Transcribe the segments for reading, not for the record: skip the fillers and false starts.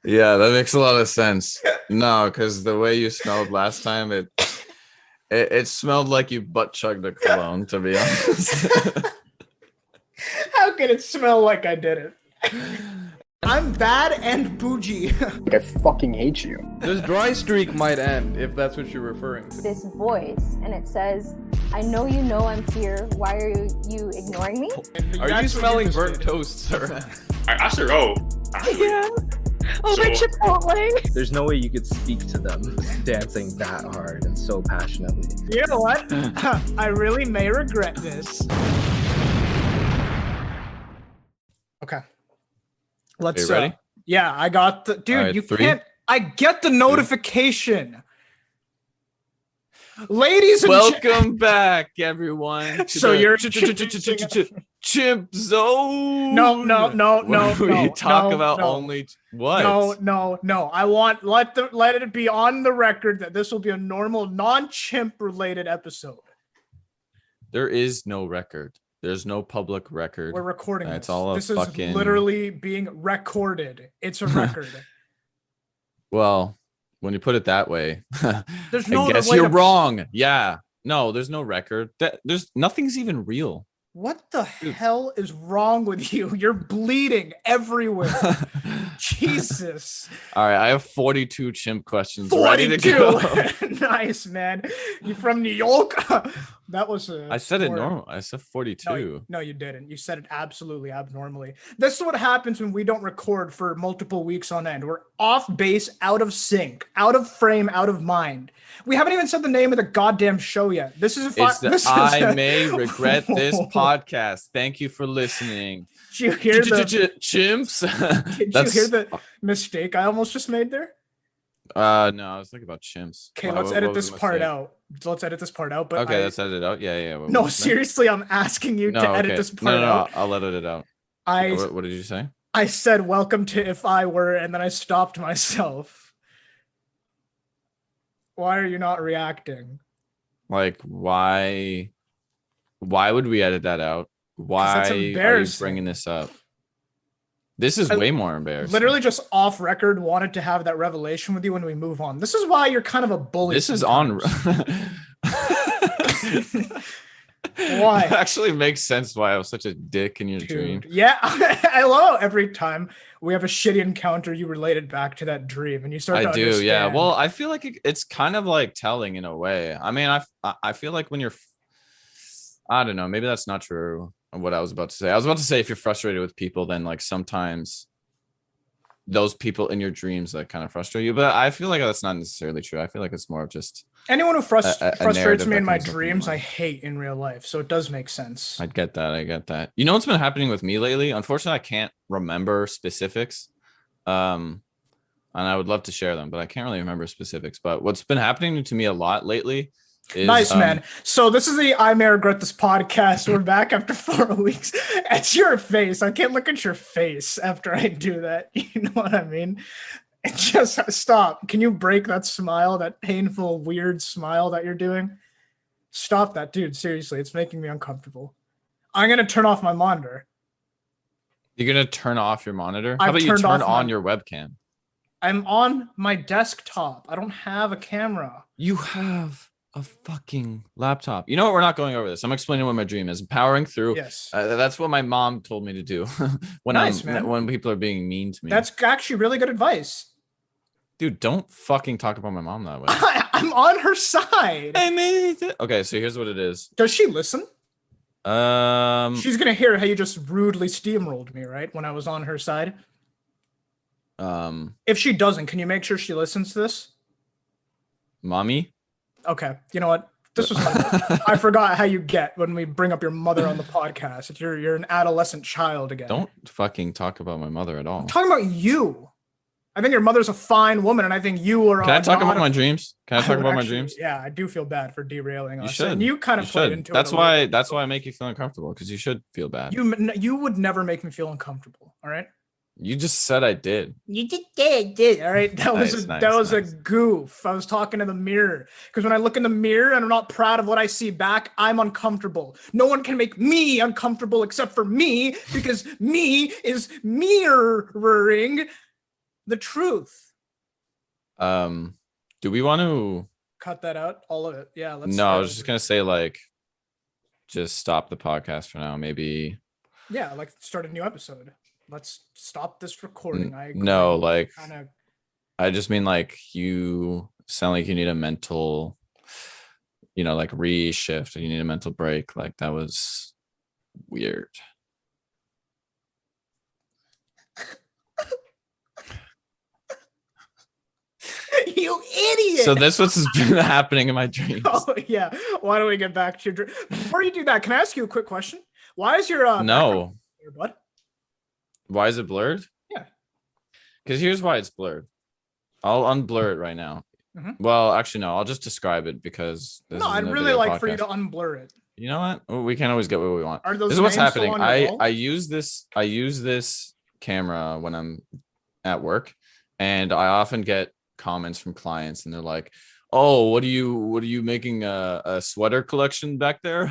Yeah, that makes a lot of sense. No, because the way you smelled last time, it smelled like you butt chugged a cologne, to be honest. How can it smell like I did it? I'm bad and bougie. I fucking hate you. This dry streak might end, if that's what you're referring to. This voice, and it says, I know I'm here. Why are you ignoring me? Are you smelling burnt toast, sir? I should go. Yeah. Oh, So- like Chipotle. There's no way you could speak to them dancing that hard and so passionately. You know what? I really may regret this. Okay. Let's. Are you ready? Yeah, I got the dude. right, you 3, can't. I get the notification. Ladies and Welcome back, everyone. To So the you're Chimp Zone. No. We talk about only what? No. I want let it be on the record that this will be a normal, non-chimp related episode. There is no record. There's no public record. We're recording That's this. all This fucking... is literally being recorded. It's a record. Well, when you put it that way, There's no I guess way you're to- wrong. Yeah. No, there's no record. There's nothing's even real. What the hell is wrong with you? You're bleeding everywhere. Jesus. All right, I have 42 chimp questions ready to go. 42. Nice, man. You from New York? That was a I said it score. normal. I said 42. No, you didn't. You said it absolutely abnormally. This is what happens when we don't record for multiple weeks on end. We're off base, out of sync, out of frame, out of mind. We haven't even said the name of the goddamn show yet. This is I may regret this podcast. Thank you for listening. Did you hear the chimps? Did you hear the mistake I almost just made there? No, I was thinking about chimps. Okay, let's edit this part out. Let's edit this part out. But Okay, let's edit it out. Yeah. What No, was that? seriously, I'm asking you to edit this part out. I'll edit it out. What did you say? I said welcome to If I Were, and then I stopped myself. Why are you not reacting? Like, why would we edit that out? Why that's are you embarrassing. bringing this up? This is way more embarrassing. Literally just off record wanted to have that revelation with you when we move on. This is why you're kind of a bully. This is on. Why? It actually makes sense why I was such a dick in your dream. Yeah, I love every time we have a shitty encounter, you relate it back to that dream, and you start to Yeah. understand. Well, I feel like it's kind of like telling in a way. I mean, I feel like when you're, I don't know, maybe that's not true. What I was about to say. I was about to say if you're frustrated with people, then like sometimes those people in your dreams that kind of frustrate you. But I feel like that's not necessarily true. I feel like it's more of just anyone who frustrates narrative me in that my comes up in your dreams, I mind. hate in real life. So it does make sense. I get that. You know what's been happening with me lately? Unfortunately, I can't remember specifics. And I would love to share them, but I can't really remember specifics. But what's been happening to me a lot lately is Nice, man. So this is the I May Regret This podcast. We're back after 4 weeks. It's your face. I can't look at your face after I do that. You know what I mean? Just stop. Can you break that smile, that painful, weird smile that you're doing? Stop that, dude. Seriously, it's making me uncomfortable. I'm going to turn off my monitor. You're going to turn off your monitor? How I've about you turned turn off on my- your webcam? I'm on my desktop. I don't have a camera. You have a fucking laptop. You know what? We're not going over this. I'm explaining what my dream is. Powering through. Yes. That's what my mom told me to do when Nice, man. when people are being mean to me. That's actually really good advice. Dude, don't fucking talk about my mom that way. I'm on her side. I made it. Okay, so here's what it is. Does she listen? Um, She's gonna hear how you just rudely steamrolled me, right? When I was on her side. If she doesn't, can you make sure she listens to this? mommy. Okay. You know what? This was I forgot how you get when we bring up your mother on the podcast. You're an adolescent child again. Don't fucking talk about my mother at all. I'm talking about you. I think your mother's a fine woman, and I think you are. Can I talk about my dreams? Can I talk would about my actually- dreams? Yeah, I do feel bad for derailing You us. should. And you kind of You played should. into That's it. why. That's why I make you feel uncomfortable, because you should feel bad. You would never make me feel uncomfortable. All right. You just said I did. You did. All right. That was Nice, a nice. goof. I was talking to the mirror because when I look in the mirror and I'm not proud of what I see back, I'm uncomfortable. No one can make me uncomfortable except for me because me is mirroring The truth. Do we want to? Cut that out. All of it. Yeah. Let's. No, I was just gonna say like, just stop the podcast for now. Maybe. Yeah, like start a new episode. Let's stop this recording. I agree. No, like, Kinda... I just mean like you sound like you need a mental, like reshift. You need a mental break. Like that was weird. You idiot! So that's what's been happening in my dreams. Oh yeah. Why don't we get back to your dream? Before you do that, can I ask you a quick question? Why is your No. Your butt? Why is it blurred? Yeah. Because here's why it's blurred. I'll unblur it right now. Well, actually, no. I'll just describe it because I'd really like for you to unblur it. You know what? We can always get what we want. Are those this is what's names still happening. on your wall? I use this camera when I'm at work, and I often get comments from clients, and they're like, "Oh, what are you making a sweater collection back there?"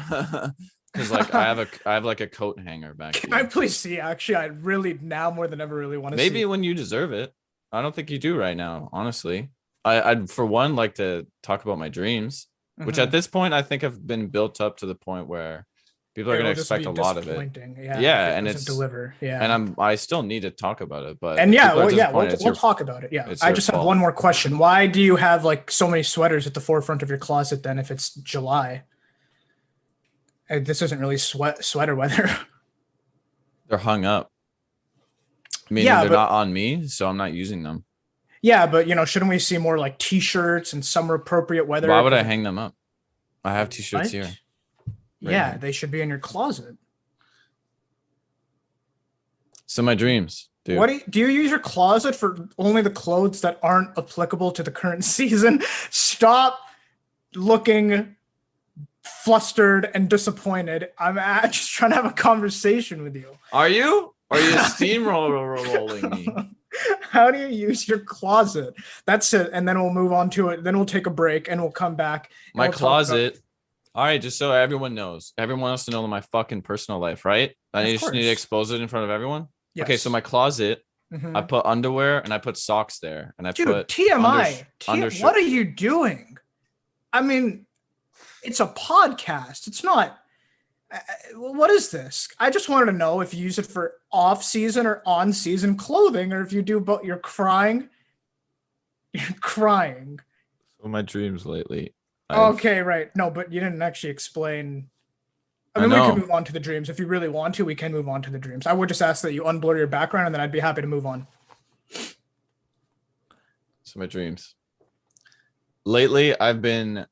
Because like I have like a coat hanger back. Can here. I please see? Actually, I really now more than ever really want to see. Maybe when you deserve it. I don't think you do right now, honestly. I'd for one like to talk about my dreams, which at this point I think have been built up to the point where people are going to expect a lot of it. Yeah, and it's deliver. Yeah, and I still need to talk about it, but we'll talk about it. Yeah, I just have one more question. Why do you have like so many sweaters at the forefront of your closet then? If it's July, and this isn't really sweater weather. They're hung up. Meaning they're not on me, so I'm not using them. Yeah, but shouldn't we see more like t-shirts and summer appropriate weather? Why would I hang them up? I have t-shirts here. Yeah, here. They should be in your closet. So my dreams, dude. What do you use your closet for only the clothes that aren't applicable to the current season? Stop looking flustered and disappointed. I'm just trying to have a conversation with you. Are you? Are you steamrolling me? How do you use your closet? That's it. And then we'll move on to it. Then we'll take a break and we'll come back. My closet. All right, just so everyone knows. Everyone wants to know my fucking personal life, right? I just need to expose it in front of everyone. Yes. Okay, so my closet, I put underwear and I put socks there. And I put TMI. What are you doing? I mean, it's a podcast. It's not. What is this? I just wanted to know if you use it for off-season or on-season clothing, or if you do both. You're crying. You're crying. So my dreams lately. Okay, right. No, but you didn't actually explain. I mean, we can move on to the dreams. If you really want to, we can move on to the dreams. I would just ask that you unblur your background, and then I'd be happy to move on. So my dreams. Lately, I've been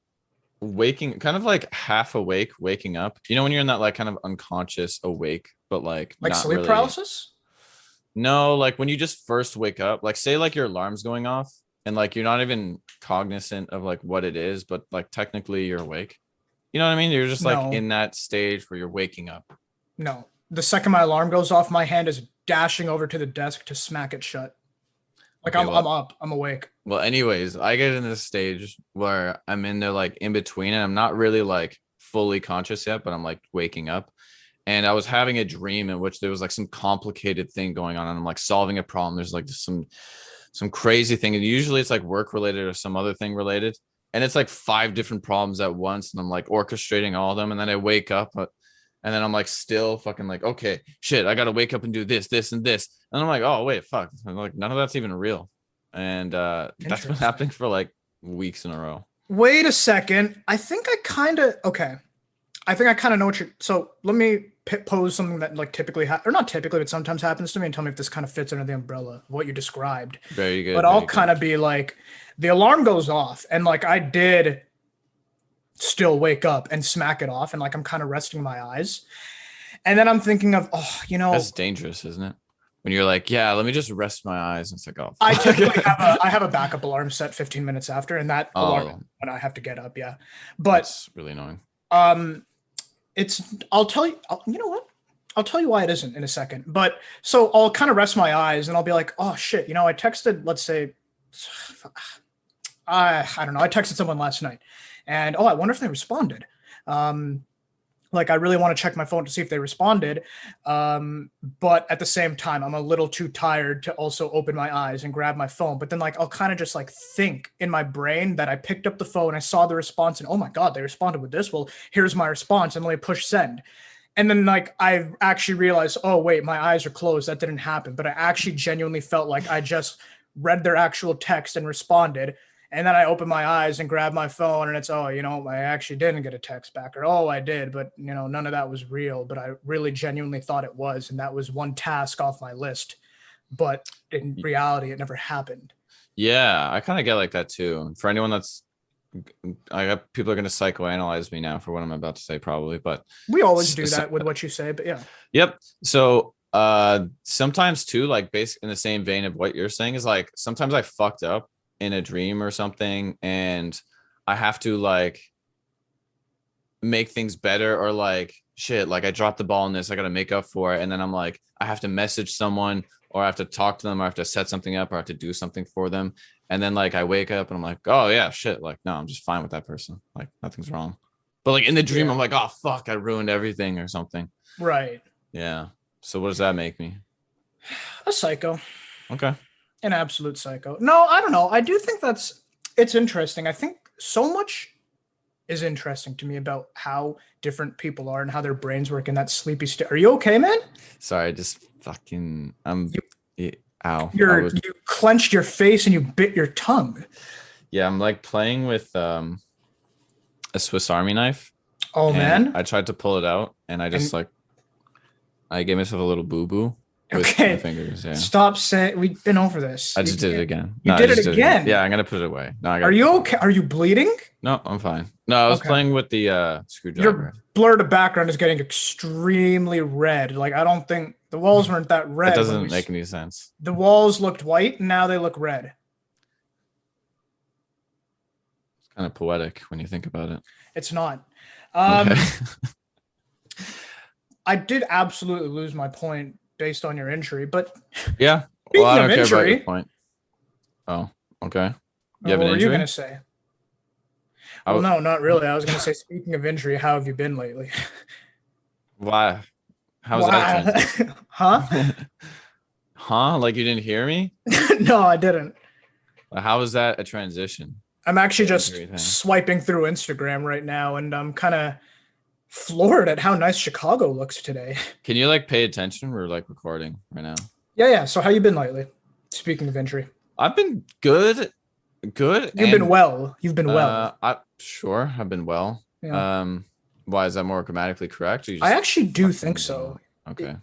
waking kind of like half awake, waking up. When you're in that like kind of unconscious awake, but like not sleep really... paralysis? No, like when you just first wake up, like say like your alarm's going off and like you're not even cognizant of like what it is, but like technically you're awake. You know what I mean? You're just like in that stage where you're waking up. No. The second my alarm goes off, my hand is dashing over to the desk to smack it shut. Like I'm up, I'm awake. Well, anyways, I get in this stage where I'm in there like in between and I'm not really like fully conscious yet, but I'm like waking up. And I was having a dream in which there was like some complicated thing going on and I'm like solving a problem. There's like some crazy thing. And usually it's like work related or some other thing related. And it's like 5 different problems at once. And I'm like orchestrating all of them. And then I wake up and then I'm like still fucking like, okay, shit, I got to wake up and do this, this, and this. And I'm like, oh, wait, fuck. I'm like, none of that's even real. And that's been happening for like weeks in a row. Wait a second. I think I kind of know what you're. So let me pose something that like typically, or not typically, but sometimes happens to me and tell me if this kind of fits under the umbrella of what you described. Very good. But I'll kind of be like, the alarm goes off and like I did still wake up and smack it off and like I'm kind of resting my eyes and then I'm thinking of that's dangerous, isn't it? When you're like, yeah, let me just rest my eyes and it's like, oh, I typically have a backup alarm set 15 minutes after and that alarm when I have to get up. Yeah, but that's really annoying. I'll tell you, you know what, I'll tell you why it isn't in a second. But so I'll kind of rest my eyes and I'll be like, oh shit, I texted, let's say I don't know, I texted someone last night and I wonder if they responded. Like, I really want to check my phone to see if they responded. But at the same time, I'm a little too tired to also open my eyes and grab my phone. But then like, I'll kind of just like think in my brain that I picked up the phone, I saw the response and, oh my God, they responded with this. Well, here's my response. And let me push send. And then like, I actually realized, oh wait, my eyes are closed. That didn't happen. But I actually genuinely felt like I just read their actual text and responded. And then I open my eyes and grab my phone and it's, oh, I actually didn't get a text back, or, oh, I did, but none of that was real, but I really genuinely thought it was. And that was one task off my list, but in reality, it never happened. Yeah, I kind of get like that too. For anyone people are going to psychoanalyze me now for what I'm about to say probably, but we always do that with what you say, but yeah. Yep. So sometimes too, like basically in the same vein of what you're saying is like, sometimes I fucked up in a dream or something and I have to like make things better, or like shit, like I dropped the ball in this, I gotta make up for it, and then I'm like, I have to message someone, or I have to talk to them, or I have to set something up, or I have to do something for them, and then like I wake up and I'm like, oh yeah, shit, like no, I'm just fine with that person, like nothing's wrong. But like in the dream, I'm like, oh fuck, I ruined everything or something. Right. Yeah. So what does that make me? A psycho. Okay. An absolute psycho. No, I don't know. I do think it's interesting. I think so much is interesting to me about how different people are and how their brains work in that sleepy state. Are you okay, man? Sorry, I just fucking ow. You clenched your face and you bit your tongue. Yeah, I'm like playing with a Swiss Army knife. Oh man. I tried to pull it out and I gave myself a little boo-boo. Okay. Fingers, yeah. Stop saying we've been over this. I just did it again. You did it again? Yeah, I'm gonna put it away. No, Are you okay? Are you bleeding? No, I'm fine. No, I was playing with the screwdriver. Your blur to background is getting extremely red. Like, I don't think the walls weren't that red. It doesn't make any sense. The walls looked white and now they look red. It's kind of poetic when you think about it. It's not. Okay. I did absolutely lose my point based on your injury, but yeah. Well, I don't care about your point. Oh, okay. You have an injury? What were you going to say? Well, no, not really. I was going to say, speaking of injury, how have you been lately? Why? How's that? Huh? Huh? Like you didn't hear me? No, I didn't. How is that a transition? I'm actually just swiping through Instagram right now, and I'm kind of floored at how nice Chicago looks today. Can you like pay attention? We're like recording right now. Yeah. So how you been lately? Speaking of injury. I've been good. You've been well. You've been well. I've been well. Yeah. Why is that more grammatically correct? I actually do think so. Okay.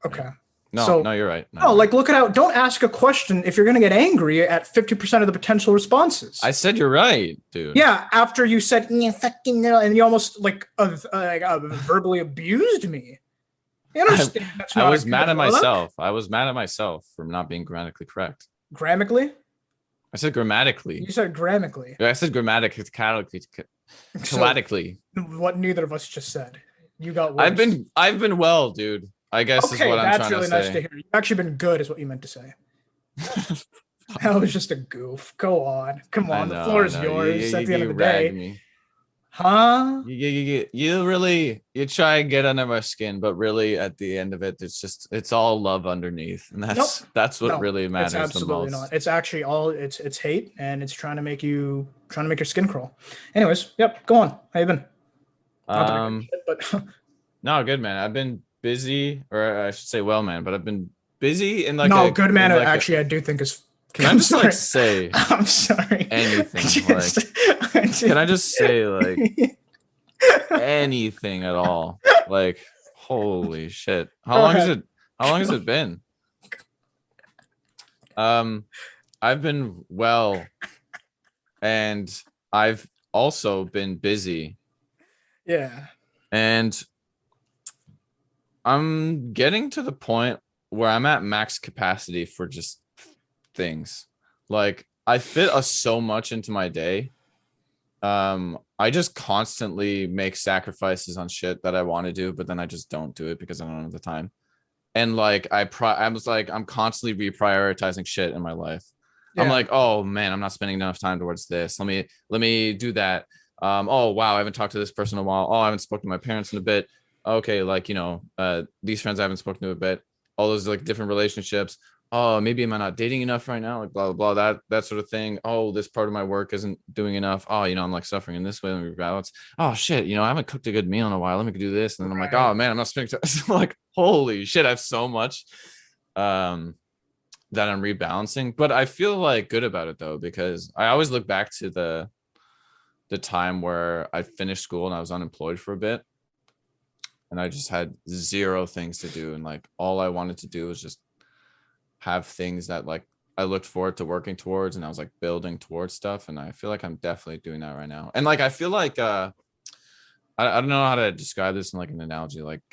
Okay. No, you're right. Like look it out. Don't ask a question if you're going to get angry at 50% of the potential responses. I said you're right, dude. Yeah, after you said fucking no, and you almost like verbally abused me. You understand? I was mad at myself. I was mad at myself for not being grammatically correct. Grammatically? I said grammatically. You said grammatically. I said grammatically. What neither of us just said. You got worse. I've been well, dude. I guess is what I'm trying to say. That's really nice to hear. You've actually been good is what you meant to say. That was just a goof. Go on. Come on. The floor is yours at the end of the day. Me. Huh? You really try and get under my skin, but really at the end of it, it's all love underneath. And that's what really matters. It's absolutely the most. Not. It's actually all it's hate, and it's trying to make your skin crawl. Anyways, yep, go on. How you been? No, good man. I've been busy, or I should say well man, but I've been busy in like good man actually I do think is can I just like say I'm sorry anything can I just say like anything at all, like holy shit, how long has it been? I've been well, and I've also been busy, and I'm getting to the point where I'm at max capacity for just things. Like I fit so much into my day. I just constantly make sacrifices on shit that I want to do, but then I just don't do it because I don't have the time. And like I'm constantly reprioritizing shit in my life. I'm like, oh man, I'm not spending enough time towards this. Let me do that. Oh wow, I haven't talked to this person in a while. Oh, I haven't spoken to my parents in a bit. Okay, like these friends I haven't spoken to in a bit. All those like different relationships. Oh, maybe am I not dating enough right now? Like blah blah blah, that sort of thing. Oh, this part of my work isn't doing enough. Oh, I'm like suffering in this way. Let me balance. Oh shit, I haven't cooked a good meal in a while. Let me do this. And then I'm like, oh man, I'm not spending time. I'm like, holy shit, I have so much that I'm rebalancing. But I feel like good about it though, because I always look back to the time where I finished school and I was unemployed for a bit, and I just had zero things to do, and like all I wanted to do was just have things that like I looked forward to working towards, and I was like building towards stuff. And I feel like I'm definitely doing that right now. And like I feel like I don't know how to describe this in like an analogy. Like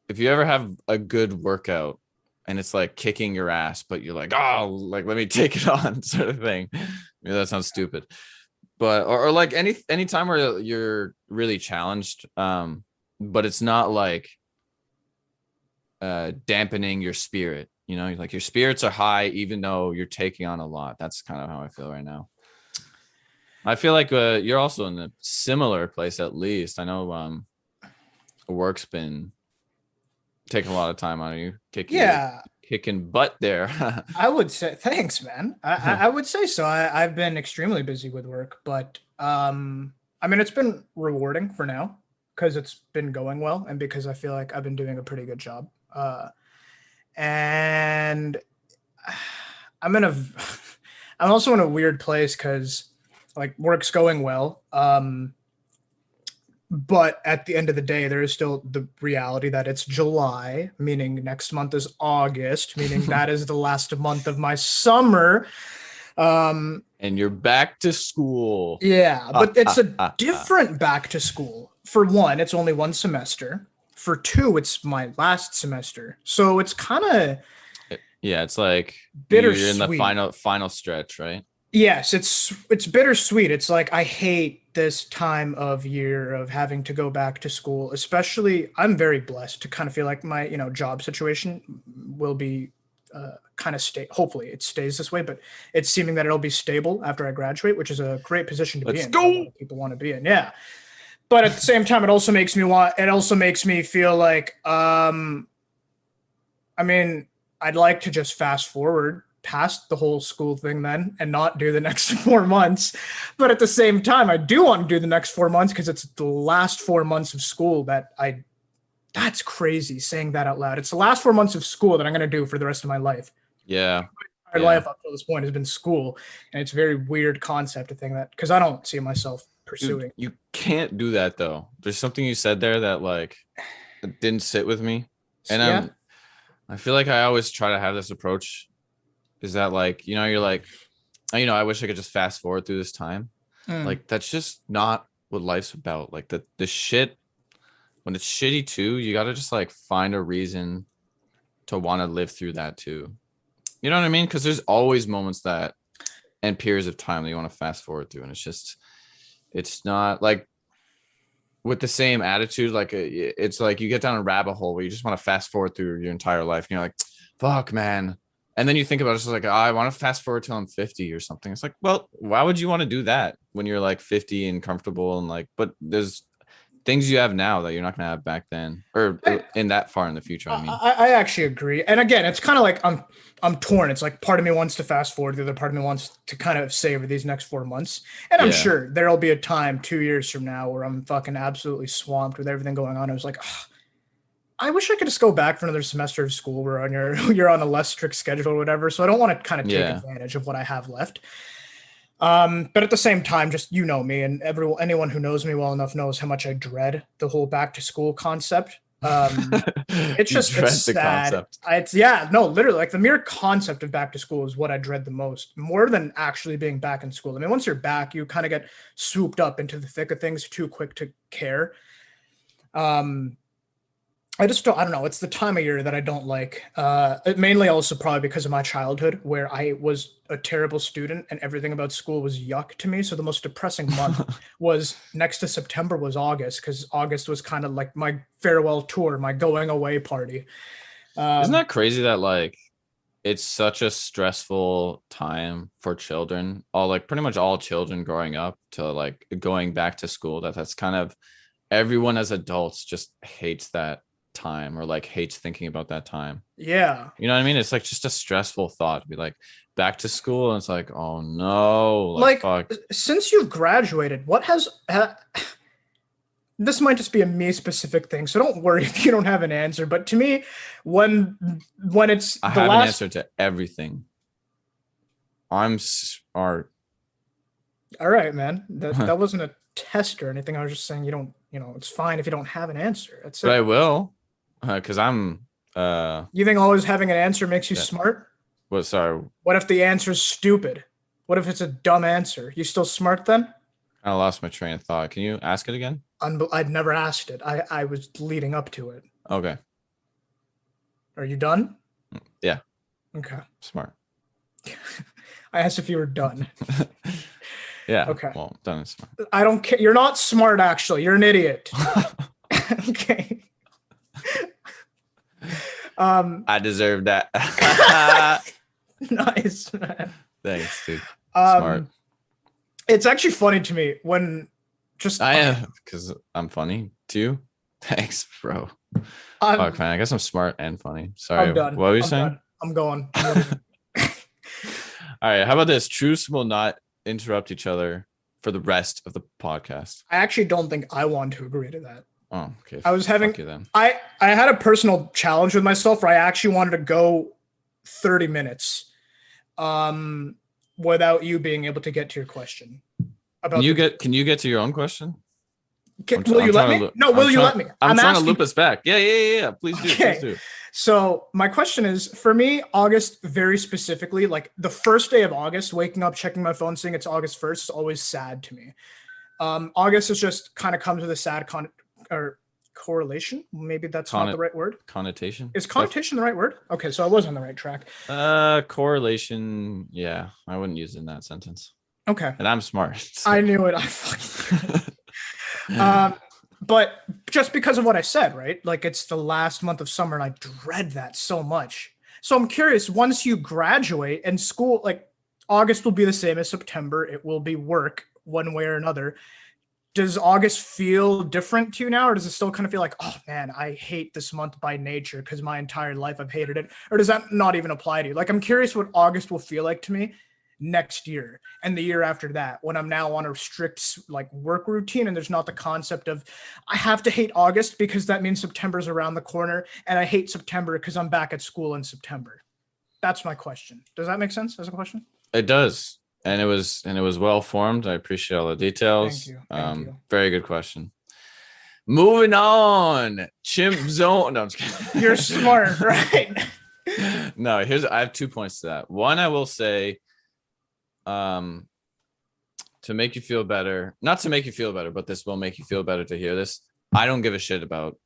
if you ever have a good workout and it's like kicking your ass, but you're like, oh, like let me take it on, sort of thing. Maybe that sounds stupid, but or like any time where you're really challenged, but it's not like dampening your spirit. Like your spirits are high even though you're taking on a lot. That's kind of how I feel right now. I feel like you're also in a similar place, at least. I know work's been taking a lot of time on you, kicking butt there. I would say thanks, man. I would say so. I've been extremely busy with work, but I mean it's been rewarding for now because it's been going well and because I feel like I've been doing a pretty good job. And I'm also in a weird place because like work's going well. But at the end of the day, there is still the reality that it's July, meaning next month is August, meaning that is the last month of my summer. And you're back to school. Yeah, but it's a different back to school. For one, it's only one semester. For two, it's my last semester. So it's kind of it's like bittersweet. You're in the final stretch, right? Yes, it's bittersweet. It's like I hate this time of year of having to go back to school. Especially, I'm very blessed to kind of feel like my job situation will be kind of stay. Hopefully, it stays this way, but it's seeming that it'll be stable after I graduate, which is a great position to be in. Go. A lot of people want to be in, yeah. But at the same time, it also makes me feel like, I mean, I'd like to just fast forward past the whole school thing then and not do the next 4 months. But at the same time, I do want to do the next 4 months because it's the last 4 months of school that's crazy saying that out loud. It's the last 4 months of school that I'm going to do for the rest of my life. Yeah. My life up to this point has been school. And it's a very weird concept to think that because I don't see myself pursuing. Dude, you can't do that though. There's something you said there that like didn't sit with me. And I feel like I always try to have this approach is that like, you're like, I wish I could just fast forward through this time. Like that's just not what life's about. Like the shit, when it's shitty too, you got to just like find a reason to want to live through that too. You know what I mean? Because there's always moments and periods of time that you want to fast forward through. And it's not like with the same attitude. Like it's like you get down a rabbit hole where you just want to fast forward through your entire life. And you're like, fuck, man. And then you think about it, it's like, I want to fast forward till I'm 50 or something. It's like, well, why would you want to do that when you're like 50 and comfortable and like, but there's things you have now that you're not going to have back then or in that far in the future. I mean, I actually agree. And again, it's kind of like I'm torn. It's like part of me wants to fast forward. The other part of me wants to kind of savor these next 4 months. And I'm sure there'll be a time 2 years from now where I'm fucking absolutely swamped with everything going on. I was like, I wish I could just go back for another semester of school where you're on a less strict schedule or whatever. So I don't want to kind of take advantage of what I have left. But at the same time, just me and anyone who knows me well enough knows how much I dread the whole back to school concept. It's just it's sad. Literally, like the mere concept of back to school is what I dread the most, more than actually being back in school. I mean, once you're back, you kind of get swooped up into the thick of things too quick to care. I don't know. It's the time of year that I don't like. Mainly also probably because of my childhood where I was a terrible student and everything about school was yuck to me. So the most depressing month was next to September was August because August was kind of like my farewell tour, my going away party. Isn't that crazy that like it's such a stressful time for children, all like pretty much all children growing up to like going back to school. That's kind of everyone as adults just hates that time or like hates thinking about that time. Yeah. You know what I mean? It's like just a stressful thought to be like back to school, and it's like, oh no, Like, fuck. since you've graduated, what has this might just be a me specific thing, so don't worry if you don't have an answer. But to me, when it's I the have an last answer to everything. I'm smart. All right, man. That wasn't a test or anything. I was just saying you don't, it's fine if you don't have an answer. That's But I it. will, because I'm You think always having an answer makes you Yeah. smart? what sorry, What if the answer's stupid? What if it's a dumb answer? You still smart then? I lost my train of thought. Can you ask it again? I'd never asked it. I was leading up to it. Okay. Are you done? Yeah. Okay. Smart. I asked if you were done. Yeah. Okay. Well, done is smart. I don't care. You're not smart, actually. You're an idiot. Okay. I deserve that. Nice, man. Thanks, dude. Um, Smart. It's actually funny to me when just I am, because I'm funny too. Thanks, bro. I'm, Fuck, man. I guess I'm smart and funny. Sorry. I'm done. What were you I'm saying? done. I'm going. I'm leaving. All right. How about this? Truce will not interrupt each other for the rest of the podcast. I actually don't think I want to agree to that. Oh, okay. I was having Fuck you then. I had a personal challenge with myself where I actually wanted to go 30 minutes without you being able to get to your question. Can you get to your own question? Will you let me? No, will you let me? I'm trying asking, to loop us back. Yeah. Please do. Okay. Please do. So my question is, for me, August very specifically, like the first day of August, waking up, checking my phone, seeing it's August 1st is always sad to me. August is just kind of comes with a sad correlation. Maybe that's not the right word. Connotation. Is connotation the right word? Okay, so I was on the right track. Correlation. Yeah, I wouldn't use it in that sentence. Okay. And I'm smart. So. I knew it. I fucking but just because of what I said, right? Like it's the last month of summer and I dread that so much. So I'm curious, once you graduate and school, like August will be the same as September. It will be work one way or another. Does August feel different to you now? Or does it still kind of feel like, oh man, I hate this month by nature because my entire life I've hated it? Or does that not even apply to you? Like, I'm curious what August will feel like to me next year and the year after that, when I'm now on a strict like work routine and there's not the concept of I have to hate August because that means September's around the corner and I hate September because I'm back at school in September. That's my question. Does that make sense as a question? It does. And it was well formed. I appreciate all the details. Thank you. Thank you. Very good question. Moving on. Chimp zone. No, I'm just kidding. You're smart, right? No, I have 2 points to that. One, I will say, to make you feel better, not to make you feel better, but this will make you feel better to hear this. I don't give a shit about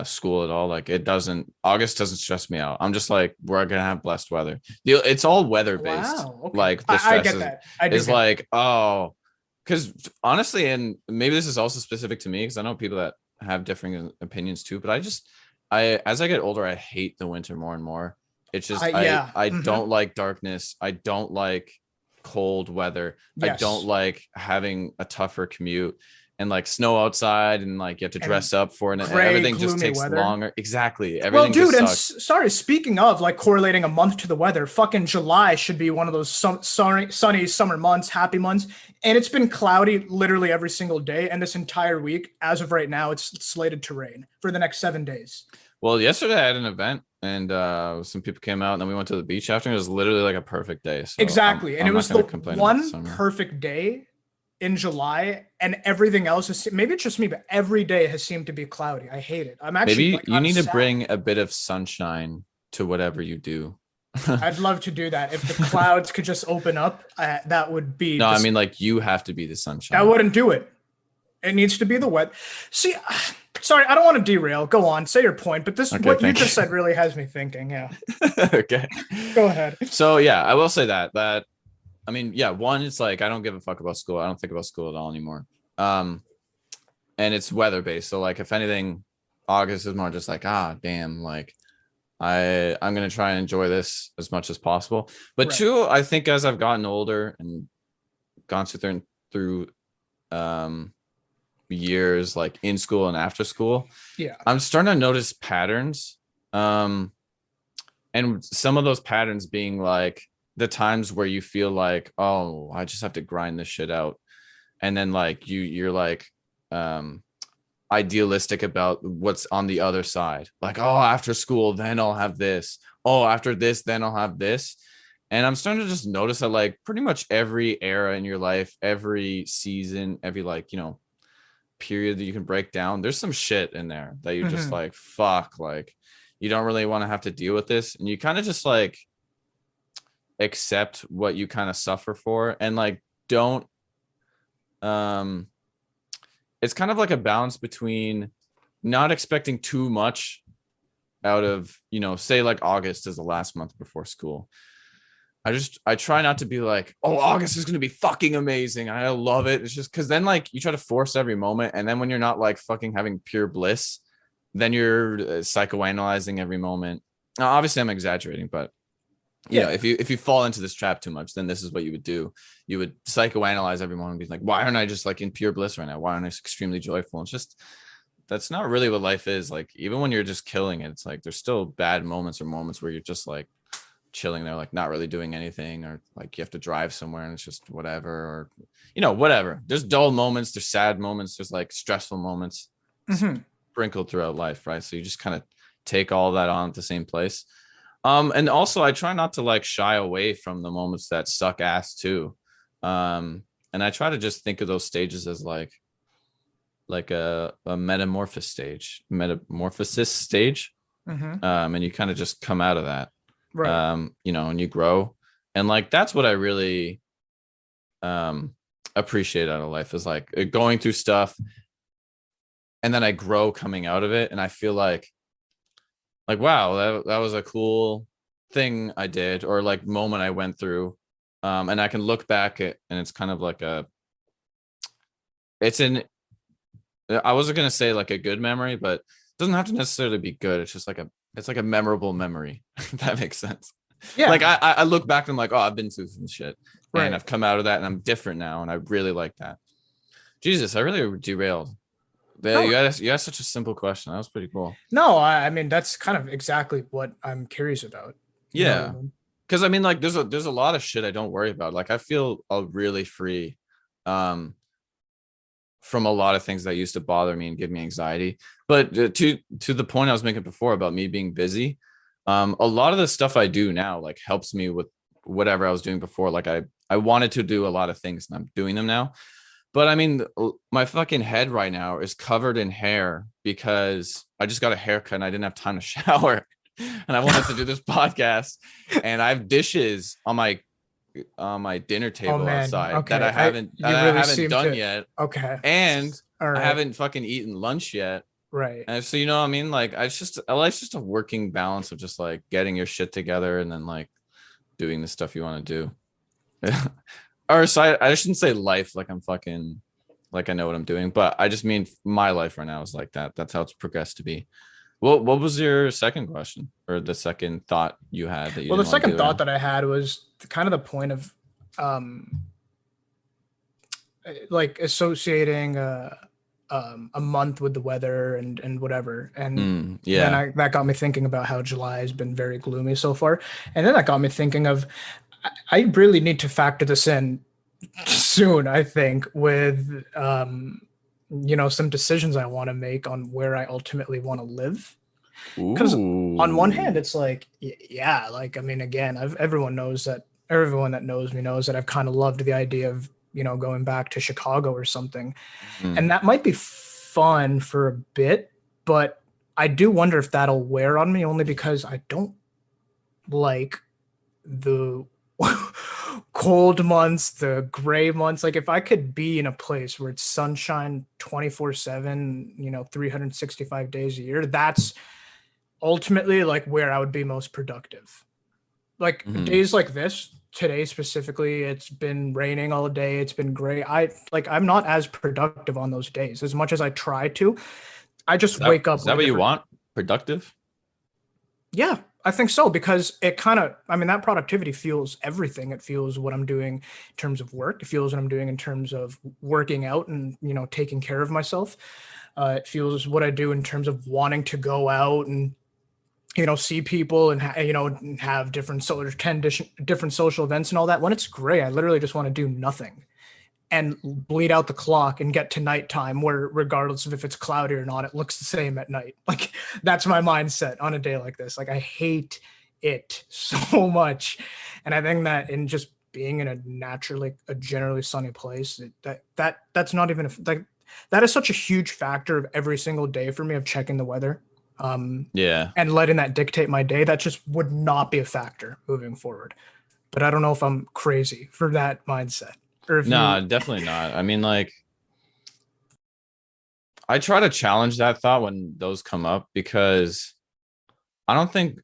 school at all. Like August doesn't stress me out. I'm just like, we're gonna have blessed weather. It's all weather based. Wow, okay. Like the I stress get that. I do is get like, oh, because honestly, and maybe this is also specific to me because I know people that have different opinions too, but as I get older, I hate the winter more and more. It's just I don't like darkness. I don't like cold weather. Yes. I don't like having a tougher commute and like snow outside and like you have to dress up for it and gray, everything just gloomy takes weather. longer. Exactly. Everything Well, dude, just and sucks. sorry, speaking of like correlating a month to the weather, fucking July should be one of those sunny summer months, happy months. And it's been cloudy literally every single day. And this entire week, as of right now, it's slated to rain for the next 7 days. Well, yesterday I had an event and some people came out and then we went to the beach after. It was literally like a perfect day. So Exactly. And I'm it was not the gonna complain about the one summer. perfect day in July, and everything else is maybe it's just me, but every day has seemed to be cloudy. I hate it. I'm actually Maybe like, you I'm need to sad. bring a bit of sunshine to whatever you do. I'd love to do that. If the clouds could just open up, that would be. No, I mean like you have to be the sunshine. I wouldn't do it. It needs to be the wet. See, sorry, I don't want to derail. Go on, say your point. But this, Okay, what you thank just you. said, really has me thinking. Yeah, Okay. go ahead. So yeah, I will say that I mean, yeah, one, it's like I don't give a fuck about school. I don't think about school at all anymore. And it's weather based. So like if anything, August is more just like, damn, like I'm gonna try and enjoy this as much as possible. But Right. two, I think as I've gotten older and gone through years like in school and after school, Yeah. I'm starting to notice patterns. And some of those patterns being like the times where you feel like, oh, I just have to grind this shit out. And then like you're like idealistic about what's on the other side. Like, oh, after school, then I'll have this. Oh, after this, then I'll have this. And I'm starting to just notice that like pretty much every era in your life, every season, every like, period that you can break down, there's some shit in there that you're just like, fuck, like you don't really want to have to deal with this. And you kind of just like accept what you kind of suffer for and like don't it's kind of like a balance between not expecting too much out of, say like August is the last month before school. I try not to be like, oh, August is going to be fucking amazing. I love it. It's just because then like you try to force every moment. And then when you're not like fucking having pure bliss, then you're psychoanalyzing every moment. Now, obviously I'm exaggerating, but Yeah. if you fall into this trap too much, then this is what you would do. You would psychoanalyze every moment and be like, why aren't I just like in pure bliss right now? Why aren't I extremely joyful? It's just, that's not really what life is. Like, even when you're just killing it, it's like, there's still bad moments or moments where you're just like chilling there, like not really doing anything, or like you have to drive somewhere and it's just whatever, or, whatever. There's dull moments, there's sad moments, there's like stressful moments sprinkled throughout life. Right. So you just kind of take all that on at the same place. And also I try not to like shy away from the moments that suck ass too. And I try to just think of those stages as like a metamorphosis stage. And you kind of just come out of that, Right. and you grow. And like, that's what I really appreciate out of life, is like going through stuff and then I grow coming out of it. And I feel like wow, that was a cool thing I did, or like moment I went through. And I can look back at, and it's kind of like I wasn't gonna say like a good memory, but it doesn't have to necessarily be good. It's just like it's like a memorable memory. If that makes sense. Yeah. Like I look back and I'm like, oh, I've been through some shit, Right. and I've come out of that, and I'm different now, and I really like that. Jesus, I really derailed. No. You asked such a simple question. That was pretty cool. No, I mean, that's kind of exactly what I'm curious about. You know what I Yeah. mean? Because I mean, like, there's a lot of shit I don't worry about. Like, I feel really free from a lot of things that used to bother me and give me anxiety. But to the point I was making before about me being busy, a lot of the stuff I do now like helps me with whatever I was doing before. Like I wanted to do a lot of things and I'm doing them now. But I mean, my fucking head right now is covered in hair because I just got a haircut and I didn't have time to shower. And I wanted to do this podcast, and I have dishes on my dinner table man. outside Okay. that I haven't done yet. Okay. And All right. I haven't fucking eaten lunch yet. Right. And so, what I mean? Like, life's just a working balance of just like getting your shit together and then like doing the stuff you want to do. Or so I shouldn't say life like I'm fucking like I know what I'm doing, but I just mean my life right now is like that. That's how it's progressed to be. What was your second question, or the second thought you had that you? Well, the second thought that I had was kind of the point of like associating a month with the weather and whatever, and then that got me thinking about how July has been very gloomy so far, and then that got me thinking of I really need to factor this in soon, I think, with some decisions I want to make on where I ultimately want to live. Because on one hand, it's like, yeah, like, I mean, again, everyone that knows me knows that I've kind of loved the idea of, going back to Chicago or something. And that might be fun for a bit, but I do wonder if that'll wear on me, only because I don't like the cold months, the gray months. Like, if I could be in a place where it's sunshine 24/7, 365 days a year, that's ultimately like where I would be most productive. Like days like this, today specifically, it's been raining all day, it's been gray. I'm not as productive on those days as much as I try to. I just wake up. Is that what you want? Productive? Yeah, I think so, because it kind of, I mean, that productivity fuels everything. It fuels what I'm doing in terms of work. It fuels what I'm doing in terms of working out and, taking care of myself. It fuels what I do in terms of wanting to go out and, see people and, and have different different social events and all that. When it's gray, I literally just want to do nothing and bleed out the clock and get to nighttime, where regardless of if it's cloudy or not, it looks the same at night. Like, that's my mindset on a day like this. Like, I hate it so much. And I think that in just being in a generally sunny place, that's not even like, that is such a huge factor of every single day for me, of checking the weather. Yeah. And letting that dictate my day. That just would not be a factor moving forward. But I don't know if I'm crazy for that mindset. Or if Nah, definitely not. I mean, like, I try to challenge that thought when those come up, because I don't think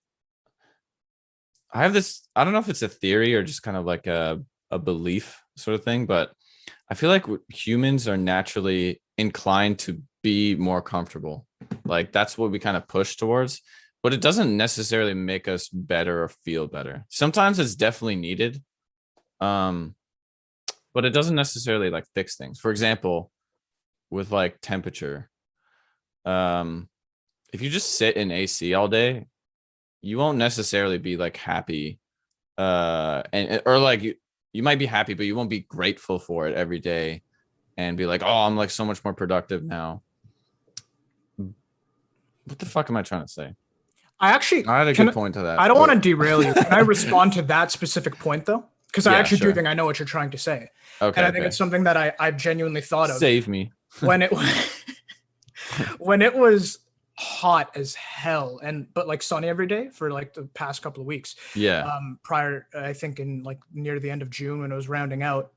I have this. I don't know if it's a theory or just kind of like a belief sort of thing, but I feel like humans are naturally inclined to be more comfortable. Like, that's what we kind of push towards, but it doesn't necessarily make us better or feel better. Sometimes it's definitely needed. But it doesn't necessarily like fix things. For example, with like temperature, if you just sit in AC all day, you won't necessarily be like happy. And or like you might be happy, but you won't be grateful for it every day and be like, oh, I'm like so much more productive now. What the fuck am I trying to say? I actually I had a good point to that. I don't want to derail you. Can I respond to that specific point though? Because I Yeah, actually sure. do think I know what you're trying to say. Okay. And I think it's something that I've genuinely thought of. Save me. When it when it was hot as hell but like sunny every day for like the past couple of weeks. Yeah. Prior, I think in like near the end of June when it was rounding out.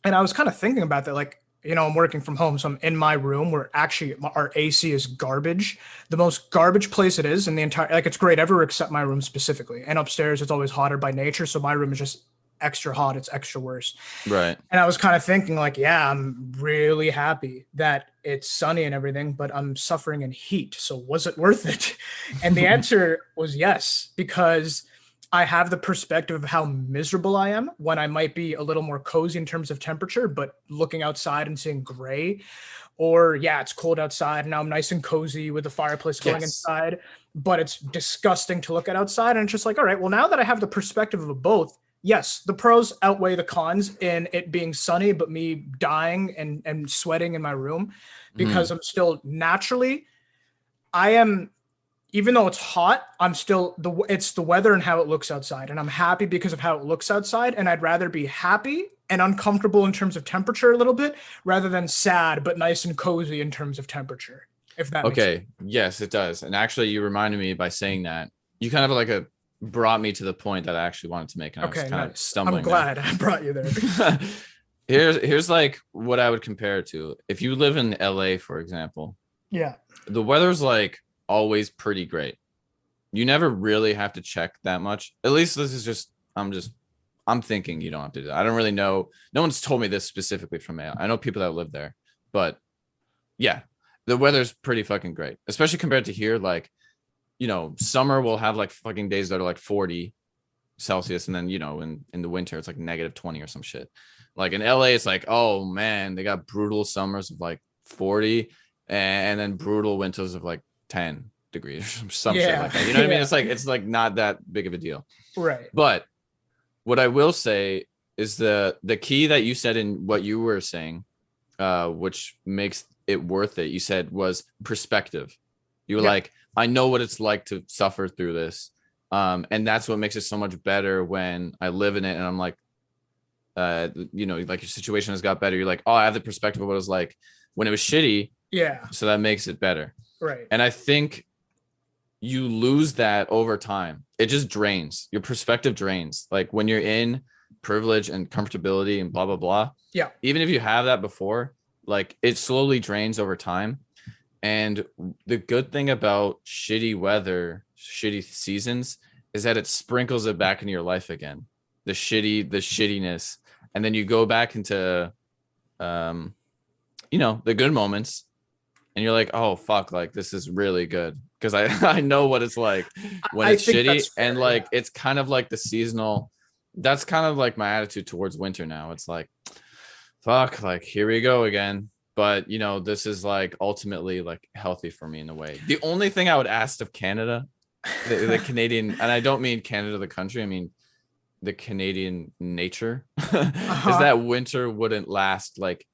And I was kind of thinking about that, like, I'm working from home, so I'm in my room where actually our AC is garbage, the most garbage place it is in the entire, like, it's great everywhere except my room specifically. And upstairs, it's always hotter by nature. So my room is just extra hot. It's extra worse. Right. And I was kind of thinking like, yeah, I'm really happy that it's sunny and everything, but I'm suffering in heat. So was it worth it? And the answer was yes, because I have the perspective of how miserable I am when I might be a little more cozy in terms of temperature, but looking outside and seeing gray, or yeah, it's cold outside and now I'm nice and cozy with the fireplace going inside, but it's disgusting to look at outside. And it's just like, all right, well, now that I have the perspective of both, yes, the pros outweigh the cons in it being sunny, but me dying and sweating in my room because I'm still naturally, I am, even though it's hot, I'm still it's the weather and how it looks outside. And I'm happy because of how it looks outside. And I'd rather be happy and uncomfortable in terms of temperature a little bit rather than sad, but nice and cozy in terms of temperature. If that makes sense. Yes, it does. And actually you reminded me by saying that. You kind of like brought me to the point that I actually wanted to make. And I was kind of stumbling. I'm glad I brought you there. Here's like what I would compare it to. If you live in LA, for example. Yeah. The weather's like always pretty great. You never really have to check that much. At least this is just, I'm thinking you don't have to do that. I don't really know. No one's told me this specifically from me. I know people that live there, but yeah, the weather's pretty fucking great, especially compared to here. Like, summer will have like fucking days that are like 40 Celsius. And then, in the winter, it's like -20 or some shit. Like in LA, it's like, oh man, they got brutal summers of like 40 and then brutal winters of like 10 degrees or some shit like that. You know what I mean? It's like not that big of a deal. Right. But what I will say is the key that you said in what you were saying, which makes it worth it, you said, was perspective. You were like, I know what it's like to suffer through this. And that's what makes it so much better when I live in it. And I'm like, like your situation has got better. You're like, oh, I have the perspective of what it was like when it was shitty. Yeah. So that makes it better. Right. And I think you lose that over time. It just drains. Your perspective drains. Like when you're in privilege and comfortability and blah, blah, blah. Yeah. Even if you have that before, like it slowly drains over time. And the good thing about shitty weather, shitty seasons, is that it sprinkles it back into your life again. The shittiness. And then you go back into, the good moments. And you're like, oh, fuck, like this is really good. because I I know what it's like when I it's think shitty, that's fair, and like it's kind of like the seasonal. That's kind of like my attitude towards winter now. It's like, fuck, like here we go again. But you know, this is like ultimately like healthy for me in a way. The only thing I would ask of Canada, the Canadian, and I don't mean Canada the country, I mean the Canadian nature, is that winter wouldn't last like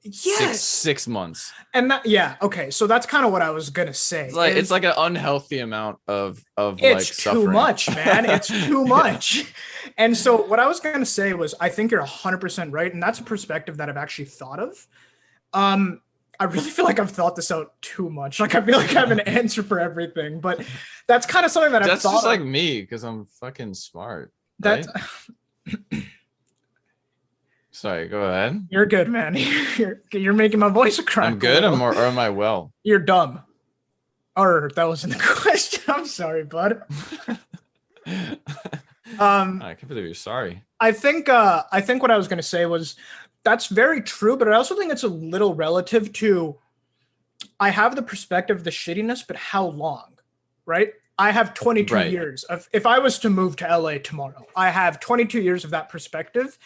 Yes. 6 months. And that, okay. So that's kind of what I was gonna say. It's like an unhealthy amount of like it's suffering. too much, man. It's too much. And so what I was gonna say was, I think you're 100% right, and that's a perspective that I've actually thought of. I really feel like I've thought this out too much. Like I feel like I have an answer for everything, but that's kind of something that I've thought. That's just like me because I'm fucking smart. That's right? Sorry, go ahead. You're good, man. You're making my voice crack. I'm good. Or am I well? You're dumb. Or that wasn't the question. I'm sorry, bud. I can't believe you're sorry. I think what I was gonna say was that's very true, but I also think it's a little relative to, I have the perspective of the shittiness, but how long, right? I have 22 years of, if I was to move to LA tomorrow, I have 22 years of that perspective.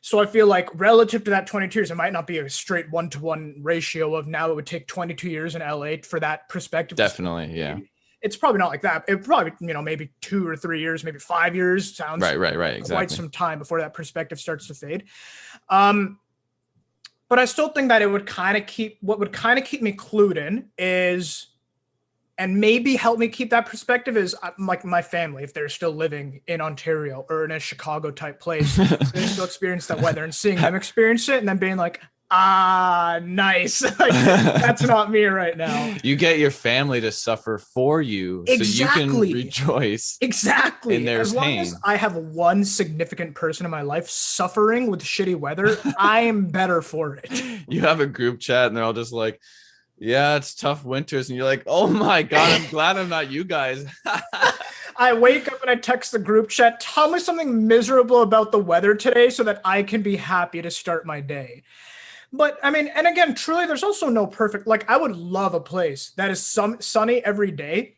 So I feel like relative to that 22 years, it might not be a straight 1-to-1 ratio of now it would take 22 years in LA for that perspective. Definitely. Yeah. It's probably not like that. It probably, maybe 2 or 3 years, maybe 5 years sounds right. Exactly. Quite some time before that perspective starts to fade. But I still think that it would kind of keep me clued in is, and maybe help me keep that perspective is like my family, if they're still living in Ontario or in a Chicago type place, they still experience that weather, and seeing them experience it and then being like, nice. Like, that's not me right now. You get your family to suffer for you so you can rejoice. Exactly. In their as long pain. as I have one significant person in my life suffering with shitty weather, I am better for it. You have a group chat and they're all just like, yeah, it's tough winters. And you're like, oh my God, I'm glad I'm not you guys. I wake up and I text the group chat, tell me something miserable about the weather today so that I can be happy to start my day. But I mean, and again, truly, there's also no perfect, like I would love a place that is sunny every day,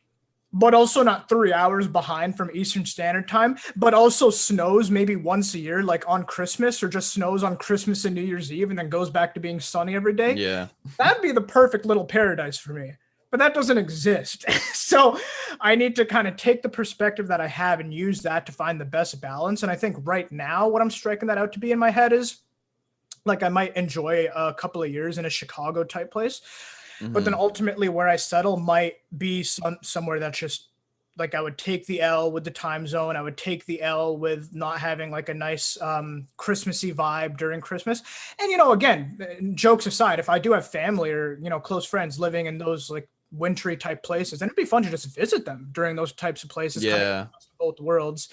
but also not 3 hours behind from Eastern Standard Time, but also snows maybe once a year, like on Christmas, or just snows on Christmas and New Year's Eve and then goes back to being sunny every day. Yeah. That'd be the perfect little paradise for me. But that doesn't exist. So I need to kind of take the perspective that I have and use that to find the best balance. And I think right now, what I'm striking that out to be in my head is, like, I might enjoy a couple of years in a Chicago type place, but then ultimately where I settle might be somewhere that's just like, I would take the L with the time zone. I would take the L with not having like a nice Christmassy vibe during Christmas. And, again, jokes aside, if I do have family or, close friends living in those like wintry type places, then it'd be fun to just visit them during those types of places. Yeah. Kind of both worlds.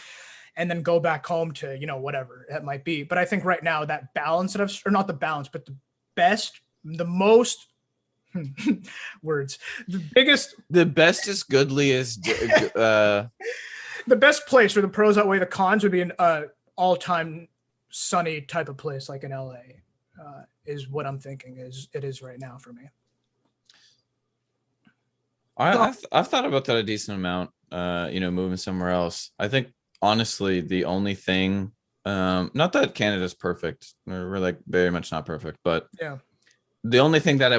And then go back home to, whatever that might be. But I think right now that balance or not the balance, but the most words, the best is goodliest. The best place where the pros outweigh the cons would be an all-time sunny type of place like in LA is what I'm thinking it is right now for me. I've thought about that a decent amount, moving somewhere else. I think, honestly, the only thing, not that Canada's perfect, we're like very much not perfect, but yeah, the only thing that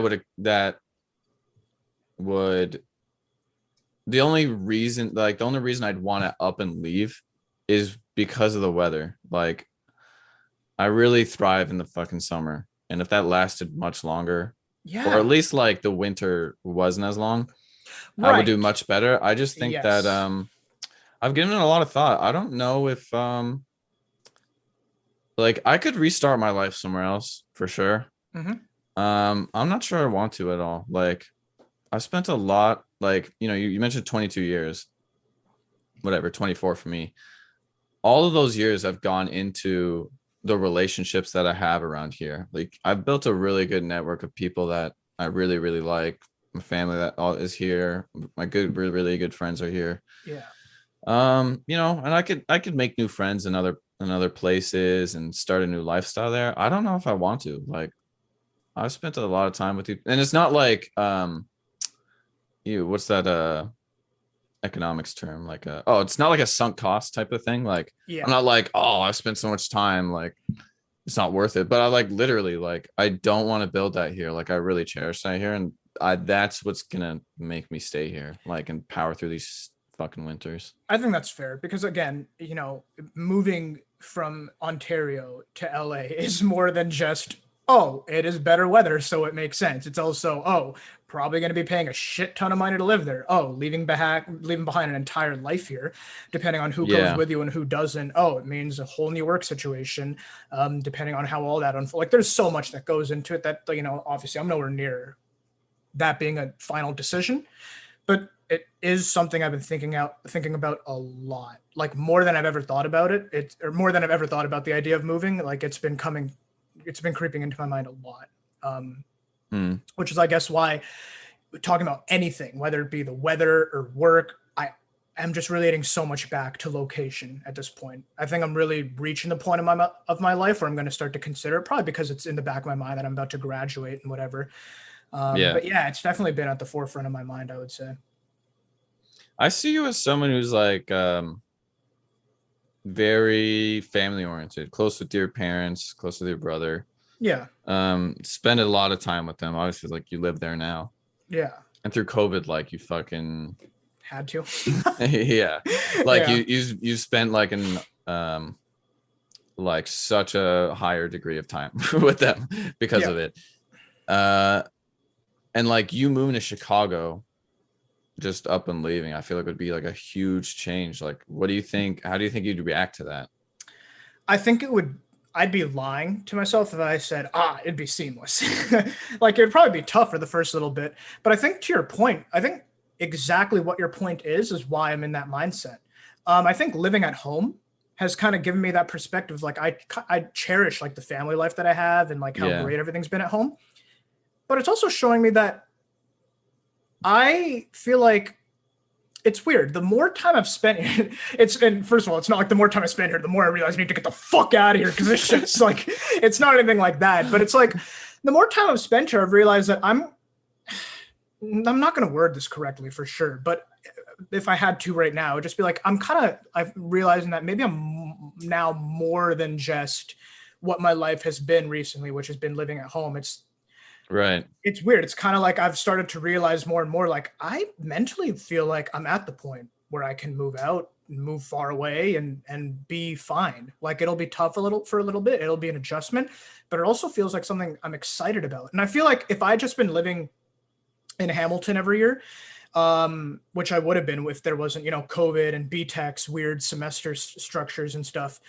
the only reason I'd want to up and leave is because of the weather. Like, I really thrive in the fucking summer, and if that lasted much longer, or at least like the winter wasn't as long, I would do much better. I just think that I've given it a lot of thought. I don't know if like I could restart my life somewhere else for sure. I'm not sure I want to at all. Like, I've spent a lot, like, you mentioned 22 years, whatever, 24 for me. All of those years have gone into the relationships that I have around here. Like, I've built a really good network of people that I really, really like. My family that all is here. My really, really good friends are here. Yeah. And I could make new friends in other places and start a new lifestyle there. I don't know if I want to. Like, I've spent a lot of time with you, and it's not like what's that economics term, like oh, it's not like a sunk cost type of thing. Like Yeah. I'm not like, oh, I've spent so much time, like it's not worth it. But I like literally like I don't want to build that here. Like I really cherish that here, and that's what's gonna make me stay here, like, and power through these fucking winters. I think that's fair because again, moving from Ontario to LA is more than just, oh, it is better weather, so it makes sense. It's also, oh, probably going to be paying a shit ton of money to live there. Oh, leaving behind an entire life here, depending on who goes with you and who doesn't. Oh, it means a whole new work situation, depending on how all that unfolds. Like, there's so much that goes into it that, obviously I'm nowhere near that being a final decision, but it is something I've been thinking about a lot, like more than I've ever thought about it. Or more than I've ever thought about the idea of moving. Like it's been creeping into my mind a lot. Which is, I guess, why talking about anything, whether it be the weather or work, I am just relating so much back to location at this point. I think I'm really reaching the point of my life where I'm going to start to consider it, probably because it's in the back of my mind that I'm about to graduate and whatever. But yeah, it's definitely been at the forefront of my mind, I would say. I see you as someone who's like very family oriented, close with your parents, close with your brother. Yeah. Spend a lot of time with them. Obviously, like you live there now. Yeah. And through COVID, like you fucking had to. yeah. Like you spent like like such a higher degree of time with them because of it. And like you moving to Chicago, just up and leaving, I feel like would be like a huge change. Like, what do you think? How do you think you'd react to that? I think I'd be lying to myself if I said, it'd be seamless. Like, it'd probably be tough for the first little bit. But I think to your point, I think exactly what your point is why I'm in that mindset. I think living at home has kind of given me that perspective. Like, I cherish like the family life that I have and like how great everything's been at home. But it's also showing me that I feel like it's weird. The more time I've spent here, and first of all, it's not like the more time I spend here, the more I realize I need to get the fuck out of here because this shit's like, it's not anything like that. But it's like the more time I've spent here, I've realized that I'm not going to word this correctly for sure. But if I had to right now, it'd just be like, I'm realizing that maybe I'm now more than just what my life has been recently, which has been living at home. It's weird. It's kind of like I've started to realize more and more, like I mentally feel like I'm at the point where I can move out and move far away and be fine. Like it'll be tough for a little bit. It'll be an adjustment, but it also feels like something I'm excited about. And I feel like if I just been living in Hamilton every year, which I would have been if there wasn't, COVID and BTEC's weird semester structures and stuff,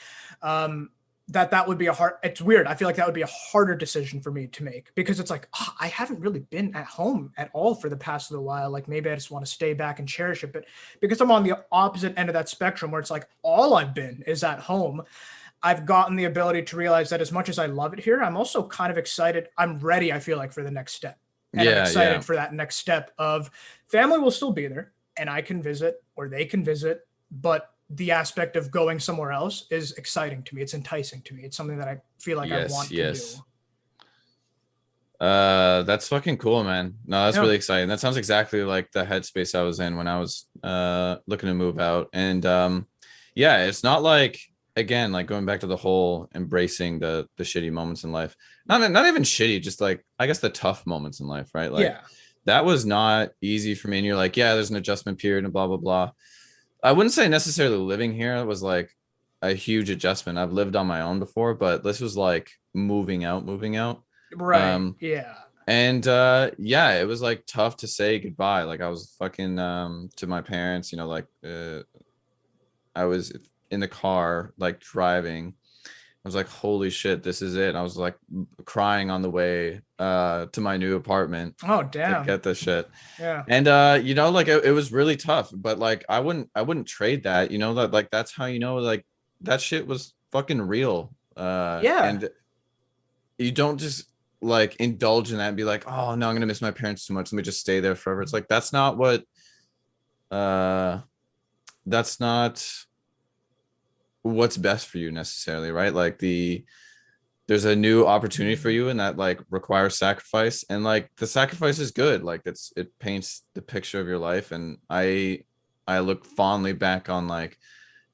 that would be it's weird. I feel like that would be a harder decision for me to make because it's like, I haven't really been at home at all for the past little while. Like maybe I just want to stay back and cherish it. But because I'm on the opposite end of that spectrum where it's like all I've been is at home, I've gotten the ability to realize that as much as I love it here, I'm also kind of excited. I'm ready, I feel like, for the next step. And I'm excited for that next step of family will still be there and I can visit or they can visit, but the aspect of going somewhere else is exciting to me. It's enticing to me. It's something that I feel like I want to do. That's fucking cool, man. No, that's really exciting. That sounds exactly like the headspace I was in when I was looking to move out. And it's not like, again, like going back to the whole embracing the shitty moments in life. Not even shitty, just like I guess the tough moments in life, right? Like that was not easy for me. And you're like, there's an adjustment period and blah blah blah. I wouldn't say necessarily living here was like a huge adjustment. I've lived on my own before, but this was like moving out. Right. And it was like tough to say goodbye. Like I was fucking to my parents, like I was in the car, like driving. I was like, holy shit, this is it. And I was like crying on the way to my new apartment. Oh, damn. To get this shit. Yeah. And like it was really tough, but like I wouldn't trade that, that like that's how like that shit was fucking real. And you don't just like indulge in that and be like, oh no, I'm gonna miss my parents too much. Let me just stay there forever. It's like that's not what's best for you necessarily, right? Like there's a new opportunity for you and that like requires sacrifice, and like the sacrifice is good. Like it paints the picture of your life, and I I look fondly back on like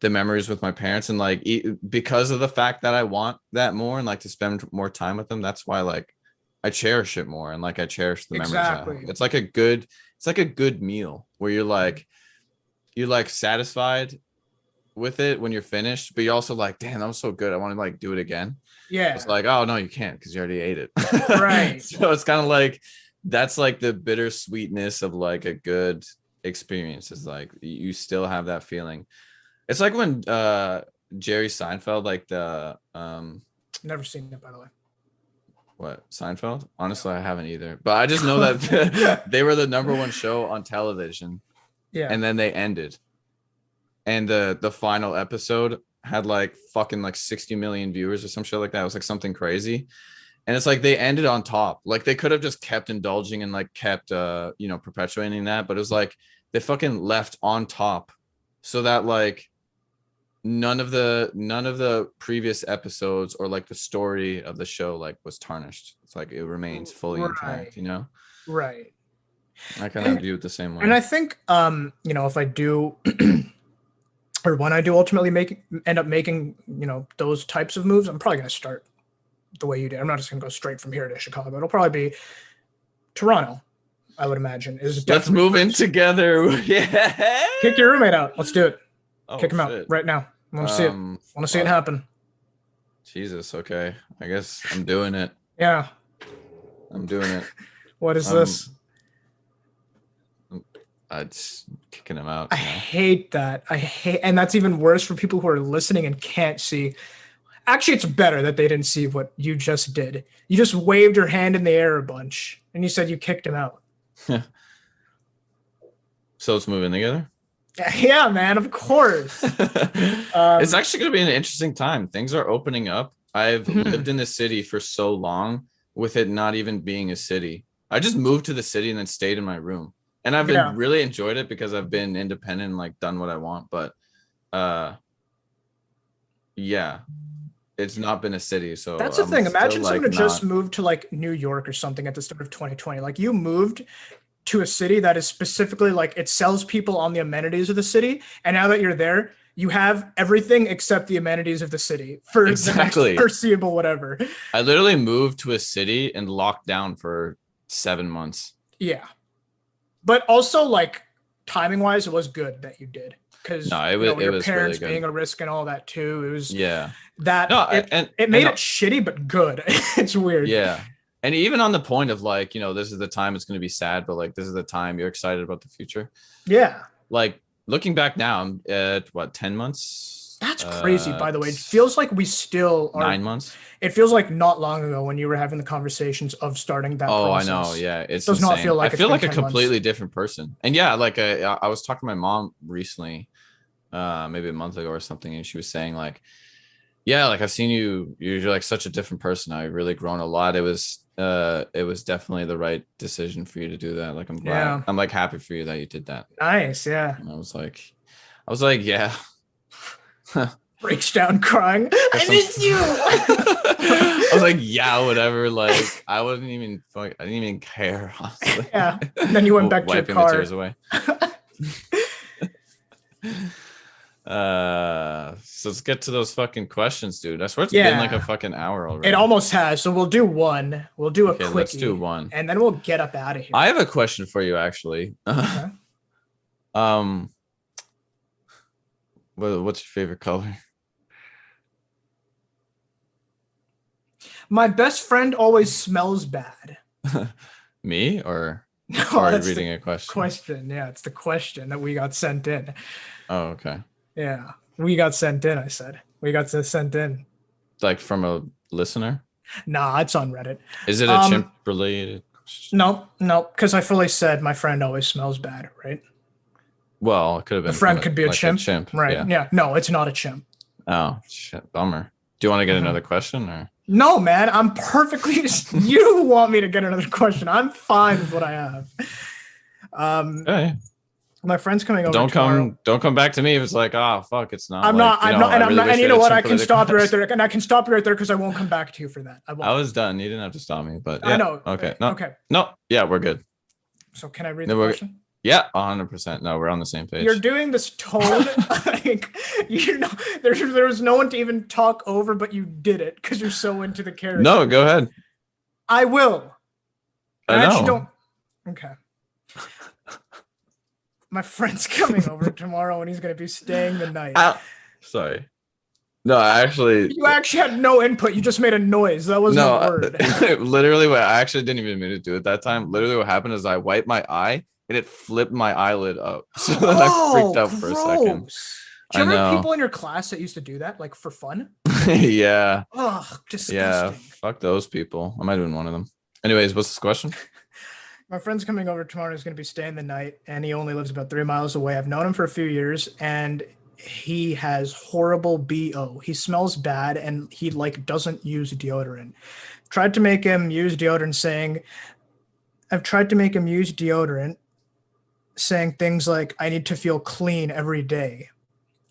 the memories with my parents, and like because of the fact that I want that more and like to spend more time with them. That's why like I cherish it more, and like I cherish the memories I have. Exactly. It's like a good meal where you're like satisfied with it when you're finished, but you're also like, damn, that was so good. I want to like do it again. Yeah. It's like, oh no, you can't because you already ate it. Right. So it's kind of like that's like the bittersweetness of like a good experience, is like you still have that feeling. It's like when Jerry Seinfeld, like the Never seen it, by the way. what, Seinfeld? Honestly, I haven't either. But I just know that they were the number one show on television. Yeah. And then they ended. And the final episode had like fucking like 60 million viewers or some shit like that. It was like something crazy. And it's like they ended on top. Like they could have just kept indulging and like kept perpetuating that, but it was like they fucking left on top so that like none of the previous episodes or like the story of the show like was tarnished. It's like it remains fully intact, you know? Right. I kind of view it the same way. And I think if I do or when I do ultimately end up making, those types of moves, I'm probably gonna start the way you did. I'm not just gonna go straight from here to Chicago. It'll probably be Toronto, I would imagine. Let's move in together. Yeah. Kick your roommate out. Let's do it. Oh, Kick him out right now. I want to see it. I want to see it happen. Jesus. Okay. I guess I'm doing it. Yeah. I'm doing it. What is this? It's kicking him out. I hate that. And that's even worse for people who are listening and can't see. Actually, it's better that they didn't see what you just did. You just waved your hand in the air a bunch, and you said you kicked him out. So let's move in together. Yeah, man, of course. It's actually going to be an interesting time. Things are opening up. I've lived in the city for so long with it not even being a city. I just moved to the city and then stayed in my room. And I've been really enjoyed it because I've been independent and like done what I want. But it's not been a city. So that's the thing. Imagine someone who just moved to like New York or something at the start of 2020. Like you moved to a city that is specifically like it sells people on the amenities of the city. And now that you're there, you have everything except the amenities of the city for the next foreseeable whatever. I literally moved to a city and locked down for 7 months. Yeah. But also like timing wise, it was good that you did. Because your parents really being a risk and all that too. It was it made it shitty but good. It's weird. Yeah. And even on the point of like, this is the time it's going to be sad, but like this is the time you're excited about the future. Yeah. Like looking back now, I'm at 10 months? That's crazy, by the way. It feels like we still are 9 months. It feels like not long ago when you were having the conversations of starting that process. I know. Yeah. It does not feel like I feel like a completely different person. And yeah, like I was talking to my mom recently, maybe a month ago or something, and she was saying like, yeah, like I've seen you're like such a different person. I've really grown a lot. It was definitely the right decision for you to do that. Like I'm glad. Yeah. I'm like happy for you that you did that. Nice. Yeah. And I was like, yeah. Breaks down crying. I miss you. I was like, yeah, whatever. Like I didn't even care. Honestly. Yeah. And then you went back to your car. Wiping the tears away. So let's get to those fucking questions, dude. I swear it's been like a fucking hour already. It almost has. So we'll do one. We'll do a quickie. Let's do one. And then we'll get up out of here. I have a question for you, actually. Okay. What's your favorite color? My best friend always smells bad. Me or no, are you reading a question? Yeah, it's the question that we got sent in. Oh, okay. Yeah, we got sent in. I said we got sent in. Like from a listener? Nah, it's on Reddit. Is it a chimp related question? No, because I fully said my friend always smells bad, right? Well, it could have been. A friend could be like a chimp, right? Yeah. No, it's not a chimp. Oh shit, bummer. Do you want to get another question or? No, man, I'm perfectly. You want me to get another question? I'm fine with what I have. Okay. My friend's coming over. Don't come back to me if it's like, oh fuck, it's not. I'm not. And you know what? I can stop you right there, and I can stop you right there because I won't come back to you for that. I was done. You didn't have to stop me, but yeah. I know. Okay. No. Okay. No. Yeah, we're good. So can I read the question? Yeah, 100%. No, we're on the same page. You're doing this tone like there was no one to even talk over, but you did it because you're so into the character. No, go ahead. I will. I actually know. don't. Okay. My friend's coming over tomorrow, and he's gonna be staying the night. Sorry. No, I actually. You actually had no input. You just made a noise. That wasn't a word. Literally, what I actually didn't even mean to do at that time. Literally, what happened is I wiped my eye and it flipped my eyeyelid up. So then I freaked out for a second. Do you I ever have know. people in your class that used to do that, like for fun? Yeah. Ugh, disgusting. Yeah. Fuck those people. I might have been one of them. Anyways, what's this question? My friend's coming over tomorrow. He's going to be staying the night, and he only lives about 3 miles away. I've known him for a few years, and he has horrible BO. He smells bad, and he like doesn't use deodorant. Tried to make him use deodorant, saying things like, "I need to feel clean every day."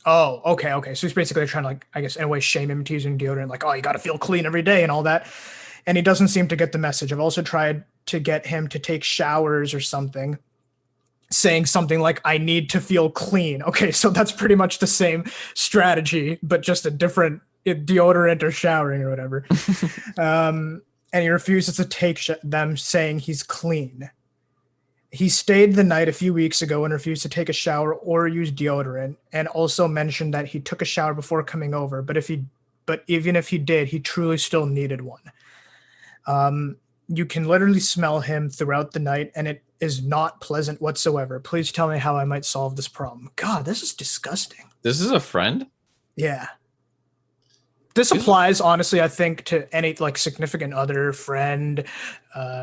Oh, okay. So he's basically trying to, like, I guess in a way, shame him to using deodorant, like, "Oh, you got to feel clean every day," and all that. And he doesn't seem to get the message. I've also tried to get him to take showers or something, saying something like, "I need to feel clean." Okay, so that's pretty much the same strategy, but just a different deodorant or showering or whatever. And he refuses to take them, saying he's clean. He stayed the night a few weeks ago and refused to take a shower or use deodorant, and also mentioned that he took a shower before coming over, but even if he did, he truly still needed one. You can literally smell him throughout the night, and it is not pleasant whatsoever. Please tell me how I might solve this problem. God, this is disgusting. This is a friend? Yeah. This applies, honestly, I think, to any like significant other, friend,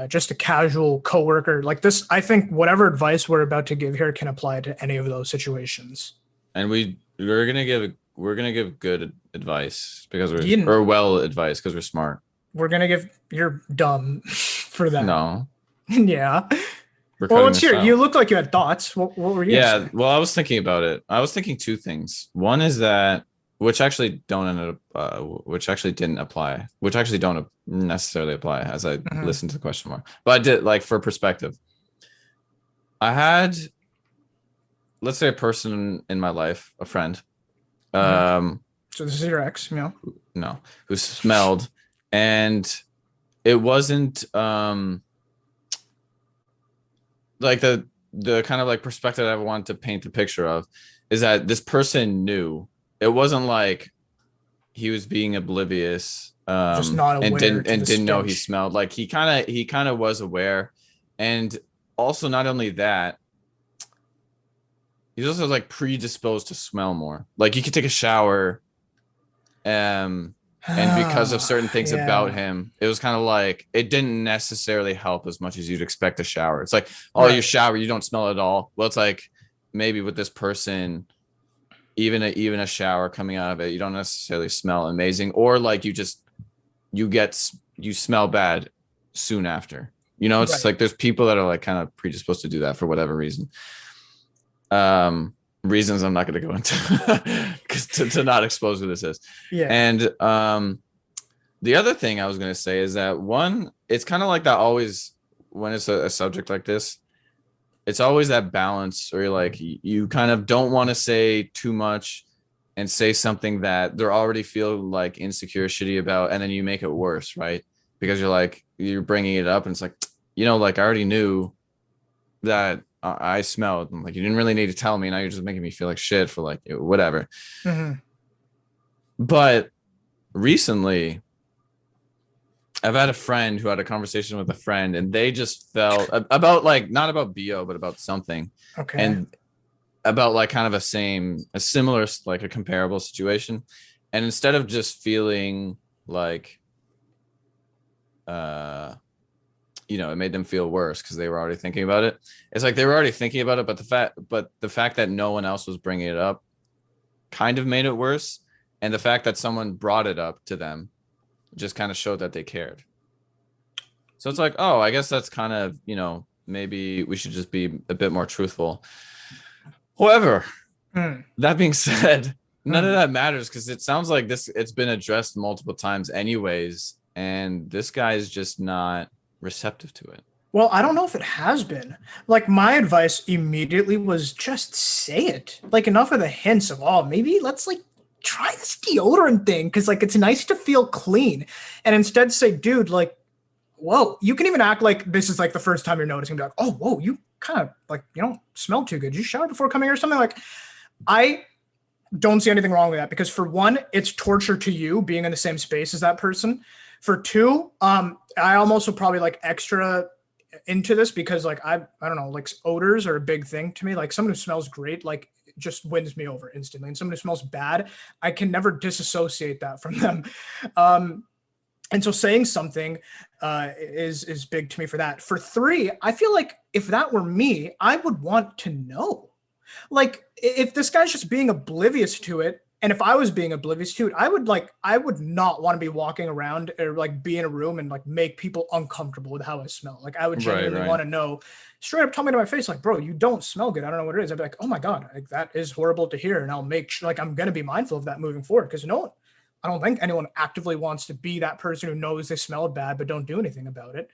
just a casual coworker. Like this, I think whatever advice we're about to give here can apply to any of those situations. And we're gonna give good advice because we're advice because we're smart. We're gonna give you're dumb for that. No. Yeah. Well, let's hear. You looked like you had thoughts. What were you? Yeah. Well, I was thinking about it. I was thinking two things. One is that which actually don't necessarily apply as I listened to the question more. But I did, like, for perspective. I had, let's say, a person in my life, a friend. So this is your ex, you know? No, who smelled, and it wasn't like the kind of like perspective I wanted to paint the picture of is that this person knew. It wasn't like he was being oblivious just not aware and didn't know he smelled. Like he kind of was aware. And also, not only that, he's also like predisposed to smell more. Like you could take a shower and because of certain things about him, it was kind of like it didn't necessarily help as much as you'd expect a shower. It's like, oh, you shower, you don't smell at all. Well, it's like maybe with this person, even a shower coming out of it, you don't necessarily smell amazing, or like you smell bad soon after. You know, it's just like there's people that are like kind of predisposed to do that for whatever reason. Reasons I'm not going to go into because to not expose who this is. Yeah. And the other thing I was going to say is that one, it's kind of like that always when it's a subject like this. It's always that balance where you're like, you kind of don't want to say too much and say something that they're already feel like insecure, shitty about, and then you make it worse, right? Because you're bringing it up, and it's like, like I already knew that I smelled. I'm like, you didn't really need to tell me. Now you're just making me feel like shit for like whatever. Mm-hmm. But recently, I've had a friend who had a conversation with a friend, and they just felt about like not about BO, but about something. Okay. And about like kind of a similar, like a comparable situation. And instead of just feeling like, it made them feel worse because they were already thinking about it. It's like they were already thinking about it, but the fact that no one else was bringing it up kind of made it worse. And the fact that someone brought it up to them just kind of showed that they cared. So it's like, oh, I guess that's kind of, maybe we should just be a bit more truthful. However, that being said, none of that matters because it sounds like it's been addressed multiple times anyways. And this guy is just not receptive to it. Well, I don't know if it has been. Like my advice immediately was just say it. Like enough of the hints of, oh, maybe let's like try this deodorant thing because like it's nice to feel clean. And instead say, dude, like, whoa, you can even act like this is like the first time you're noticing, be like, oh, whoa, you kind of like you don't smell too good. You showered before coming here or something. Like I don't see anything wrong with that because for one, it's torture to you being in the same space as that person. For two, I almost would probably like extra into this because like I don't know, like odors are a big thing to me. Like someone who smells great, like just wins me over instantly. And someone who smells bad, I can never disassociate that from them. Um, and so saying something is big to me for that. For three, I feel like if that were me, I would want to know. Like if this guy's just being oblivious to it, and if I was being oblivious to it, I would not want to be walking around or like be in a room and like make people uncomfortable with how I smell. Like I would genuinely Right. want to know, straight up tell me to my face, like, bro, you don't smell good. I don't know what it is. I'd be like, oh my God, like that is horrible to hear. And I'll make sure like I'm gonna be mindful of that moving forward. Cause no one, I don't think anyone actively wants to be that person who knows they smell bad but don't do anything about it.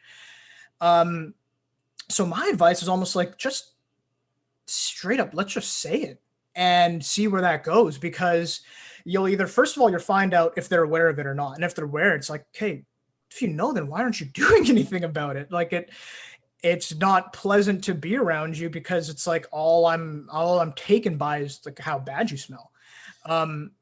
Um, so my advice is almost like just straight up, let's just say it and see where that goes because you'll either, first of all, you'll find out if they're aware of it or not. And if they're aware, it's like, okay, if you know, then why aren't you doing anything about it? Like it's not pleasant to be around you because it's like all I'm taken by is like how bad you smell. Um,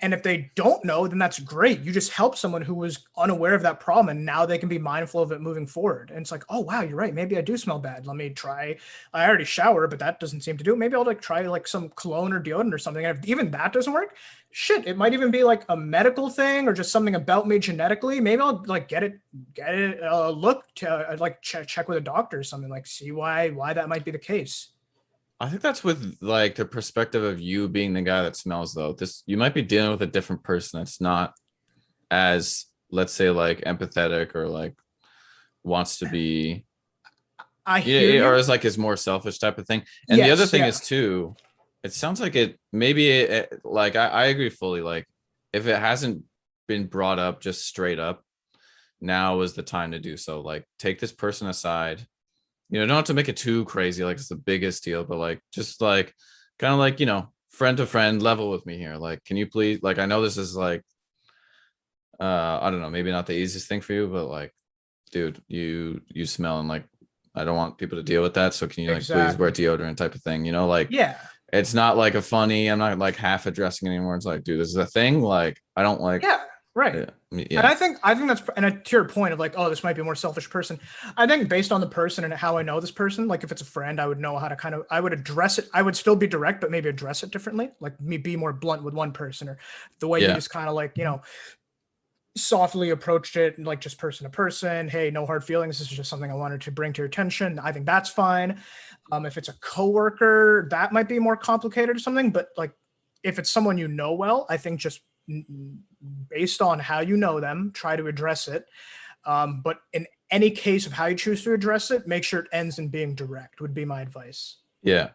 and if they don't know, then that's great. You just help someone who was unaware of that problem and now they can be mindful of it moving forward. And it's like, oh wow, you're right. Maybe I do smell bad. Let me try. I already shower, but that doesn't seem to do it. Maybe I'll like try like some cologne or deodorant or something. And if even that doesn't work, shit, it might even be like a medical thing or just something about me genetically. Maybe I'll like get it looked to like check with a doctor or something, like see why that might be the case. I think that's with like the perspective of you being the guy that smells though. This you might be dealing with a different person that's not as, let's say, like empathetic or like wants to be, I hear yeah, or you. is like is more selfish type of thing. And the other Yes, thing yeah. is too, it sounds like it maybe like I agree fully. Like if it hasn't been brought up just straight up, now is the time to do so. Like take this person aside. You know, don't have to make it too crazy, like it's the biggest deal, but like just like kind of like, you know, friend to friend level with me here. Like, can you please, like, I know this is like I don't know, maybe not the easiest thing for you, but like, dude, you smell and like I don't want people to deal with that. So can you like please wear Exactly. deodorant type of thing? You know, like Yeah. it's not like a funny, I'm not like half addressing anymore. It's like, dude, this is a thing. Like, I don't like Yeah. Right. yeah, And yeah, I think that's to your point of like, oh, this might be a more selfish person. I think based on the person and how I know this person, like if it's a friend, I would know how to kind of I would address it. I would still be direct, but maybe address it differently. Like me be more blunt with one person, or the way you yeah, just kind of like, softly approached it, like just person to person. Hey, no hard feelings. This is just something I wanted to bring to your attention. I think that's fine. If it's a coworker, that might be more complicated or something. But like, if it's someone you know well, I think just based on how you know them, try to address it. But in any case of how you choose to address it, make sure it ends in being direct. Would be my advice. yeah.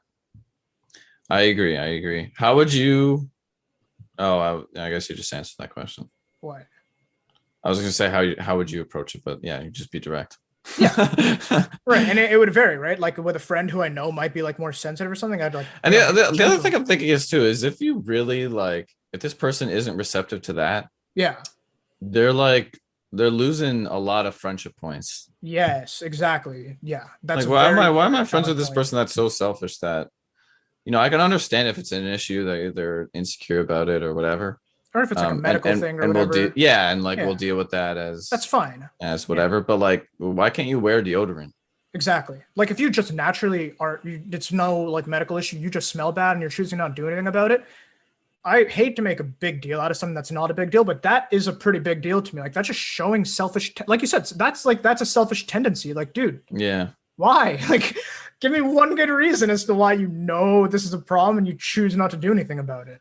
I agree. I agree. How would you? Oh, I guess you just answered that question. What? I was gonna say how would you approach it, but yeah, you just be direct. Yeah. Right, and it would vary, right? Like with a friend who I know might be like more sensitive or something. I'd like, And the other gentle. thing I'm thinking is too is if you really like if this person isn't receptive to that, Yeah. they're like they're losing a lot of friendship points. Yes, exactly. Yeah, that's Like a very, why am very I friends valid with this point. person that's so selfish that I can understand if it's an issue that they're insecure about it or whatever. Or if it's like a medical thing or And we'll do whatever. yeah, and like we'll Yeah, deal with that that's fine. as Yeah, whatever. But like, why can't you wear deodorant? exactly. Like if you just naturally it's no like medical issue, you just smell bad and you're choosing not to do anything about it. I hate to make a big deal out of something that's not a big deal, but that is a pretty big deal to me. Like that's just showing selfish, like you said, that's a selfish tendency. Like, dude, Yeah. why? Like, give me one good reason as to why you know this is a problem and you choose not to do anything about it.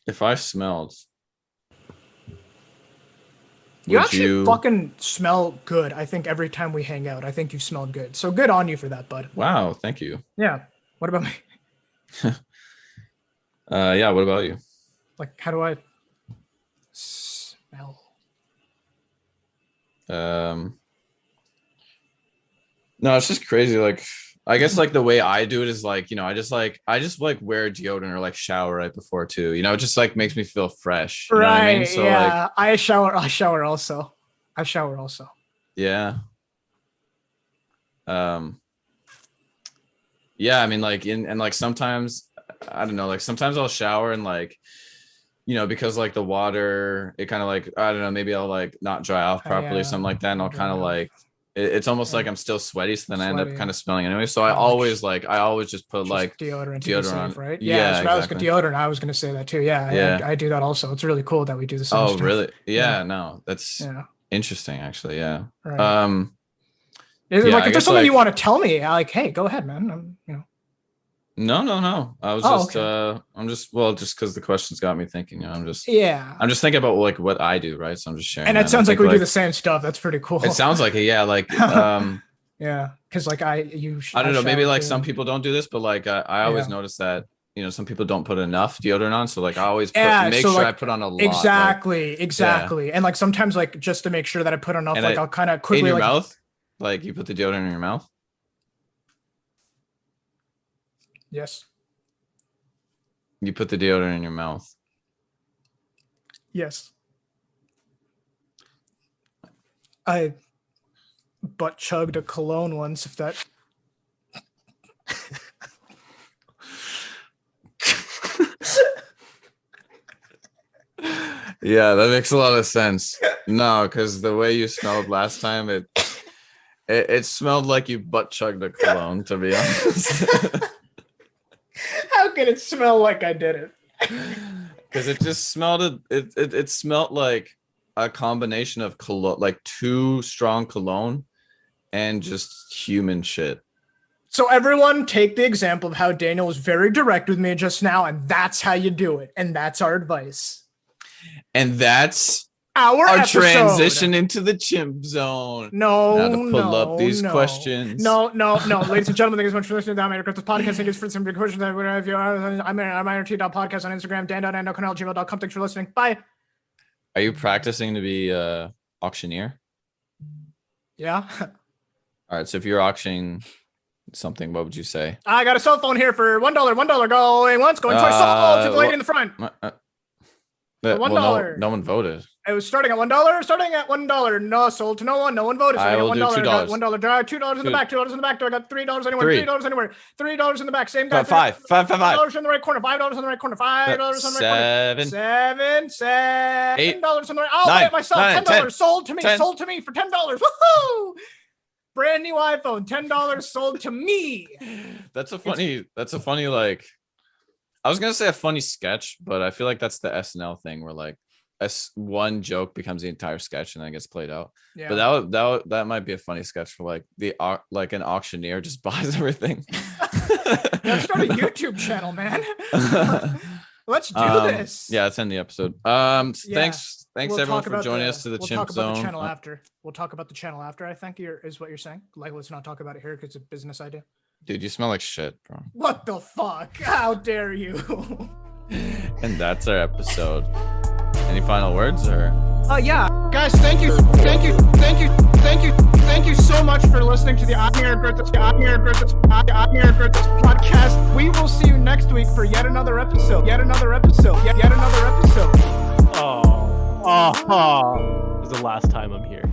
If I smelled, You would actually you? fucking smell good. I think every time we hang out, I think you smelled good. So good on you for that, bud. Wow, thank you. Yeah. What about me? Yeah. What about you? Like, how do I smell? Um, No, it's just crazy. Like, I guess like the way I do it is like, I just like wear deodorant or like shower right before too. It just like makes me feel fresh. You know what I mean? Right. So Yeah. like, I shower also. I shower also. yeah. Yeah, I mean, like and like sometimes I don't know, like sometimes I'll shower and like, because like the water, it kind of like, I don't know, maybe I'll like not dry off properly or something like that, and I'll kind of like it's almost like I'm still sweaty, so then I end up kind of smelling anyway. So I always just put like deodorant deodorant on, right? Yeah, so I was exactly. deodorant. I was gonna say that too. Yeah. I do that also. It's really cool that we do the same stuff. Really? Yeah, no, that's interesting actually. Yeah. Right. Is it like if there's something you want to tell me, like, hey, go ahead, man. No. I was just because the questions got me thinking. I'm just thinking about like what I do, right? So I'm just sharing. And it sounds like we do the same stuff. That's pretty cool. It sounds like it, yeah. Like yeah, because like I don't know. Maybe like some people don't do this, but like I always notice that some people don't put enough deodorant on. So like I always make sure I put on a lot. Exactly. And like sometimes like just to make sure that I put enough, like I'll kind of quickly in your mouth. Like you put the deodorant in your mouth? Yes. You put the deodorant in your mouth? Yes. I butt chugged a cologne once, if that... Yeah, that makes a lot of sense. No, because the way you smelled last time, it smelled like you butt chugged a cologne, to be honest. How can it smell like I did it? Because it just smelled it smelled like a combination of cologne, like too strong cologne and just human shit. So everyone take the example of how Daniel was very direct with me just now, and that's how you do it. And that's our advice. And that's our transition into the chimp zone. Now to pull up these questions. No. Ladies and gentlemen, thank you so much for listening to the I'm This podcast. Thank you for some big questions. I'm IRT.podcast on Instagram, dan.ando@kunal@gmail.com. Thanks for listening. Bye. Are you practicing to be auctioneer? Yeah. All right. So if you're auctioning something, what would you say? I got a cell phone here for $1. $1 going once, going twice. Sold to the lady in the front. $1. No one voted. It was starting at $1. Starting at $1. No, sold to no one. No one voted. So I will $1. do $2. $1. $2 in the back. $2 in the back. I got $3 anywhere. $3 anywhere. $3 in the back. Same guy. $5 $5 in the right corner. $5 in the right corner. $5 in the right corner. $7 in the right. Oh, wait, myself. $10 sold to me. Sold to me for $10. Woohoo! Brand new iPhone. $10 sold to me. That's a funny like. I was gonna say a funny sketch, but I feel like that's the SNL thing where like one joke becomes the entire sketch and then gets played out. Yeah. But that might be a funny sketch for like like an auctioneer just buys everything. Let's start a YouTube channel, man. Let's do this. Yeah, it's in the episode. Thanks everyone for joining us to the Chimp Zone. We'll talk about the channel after. I think is what you're saying. Like, let's not talk about it here because it's a business idea. Dude, you smell like shit, bro. What the fuck? How dare you? And that's our episode. Any final words or? Yeah. Guys, thank you so much for listening to the I'm Here Griffiths podcast. We will see you next week for yet another episode. Oh. This is the last time I'm here.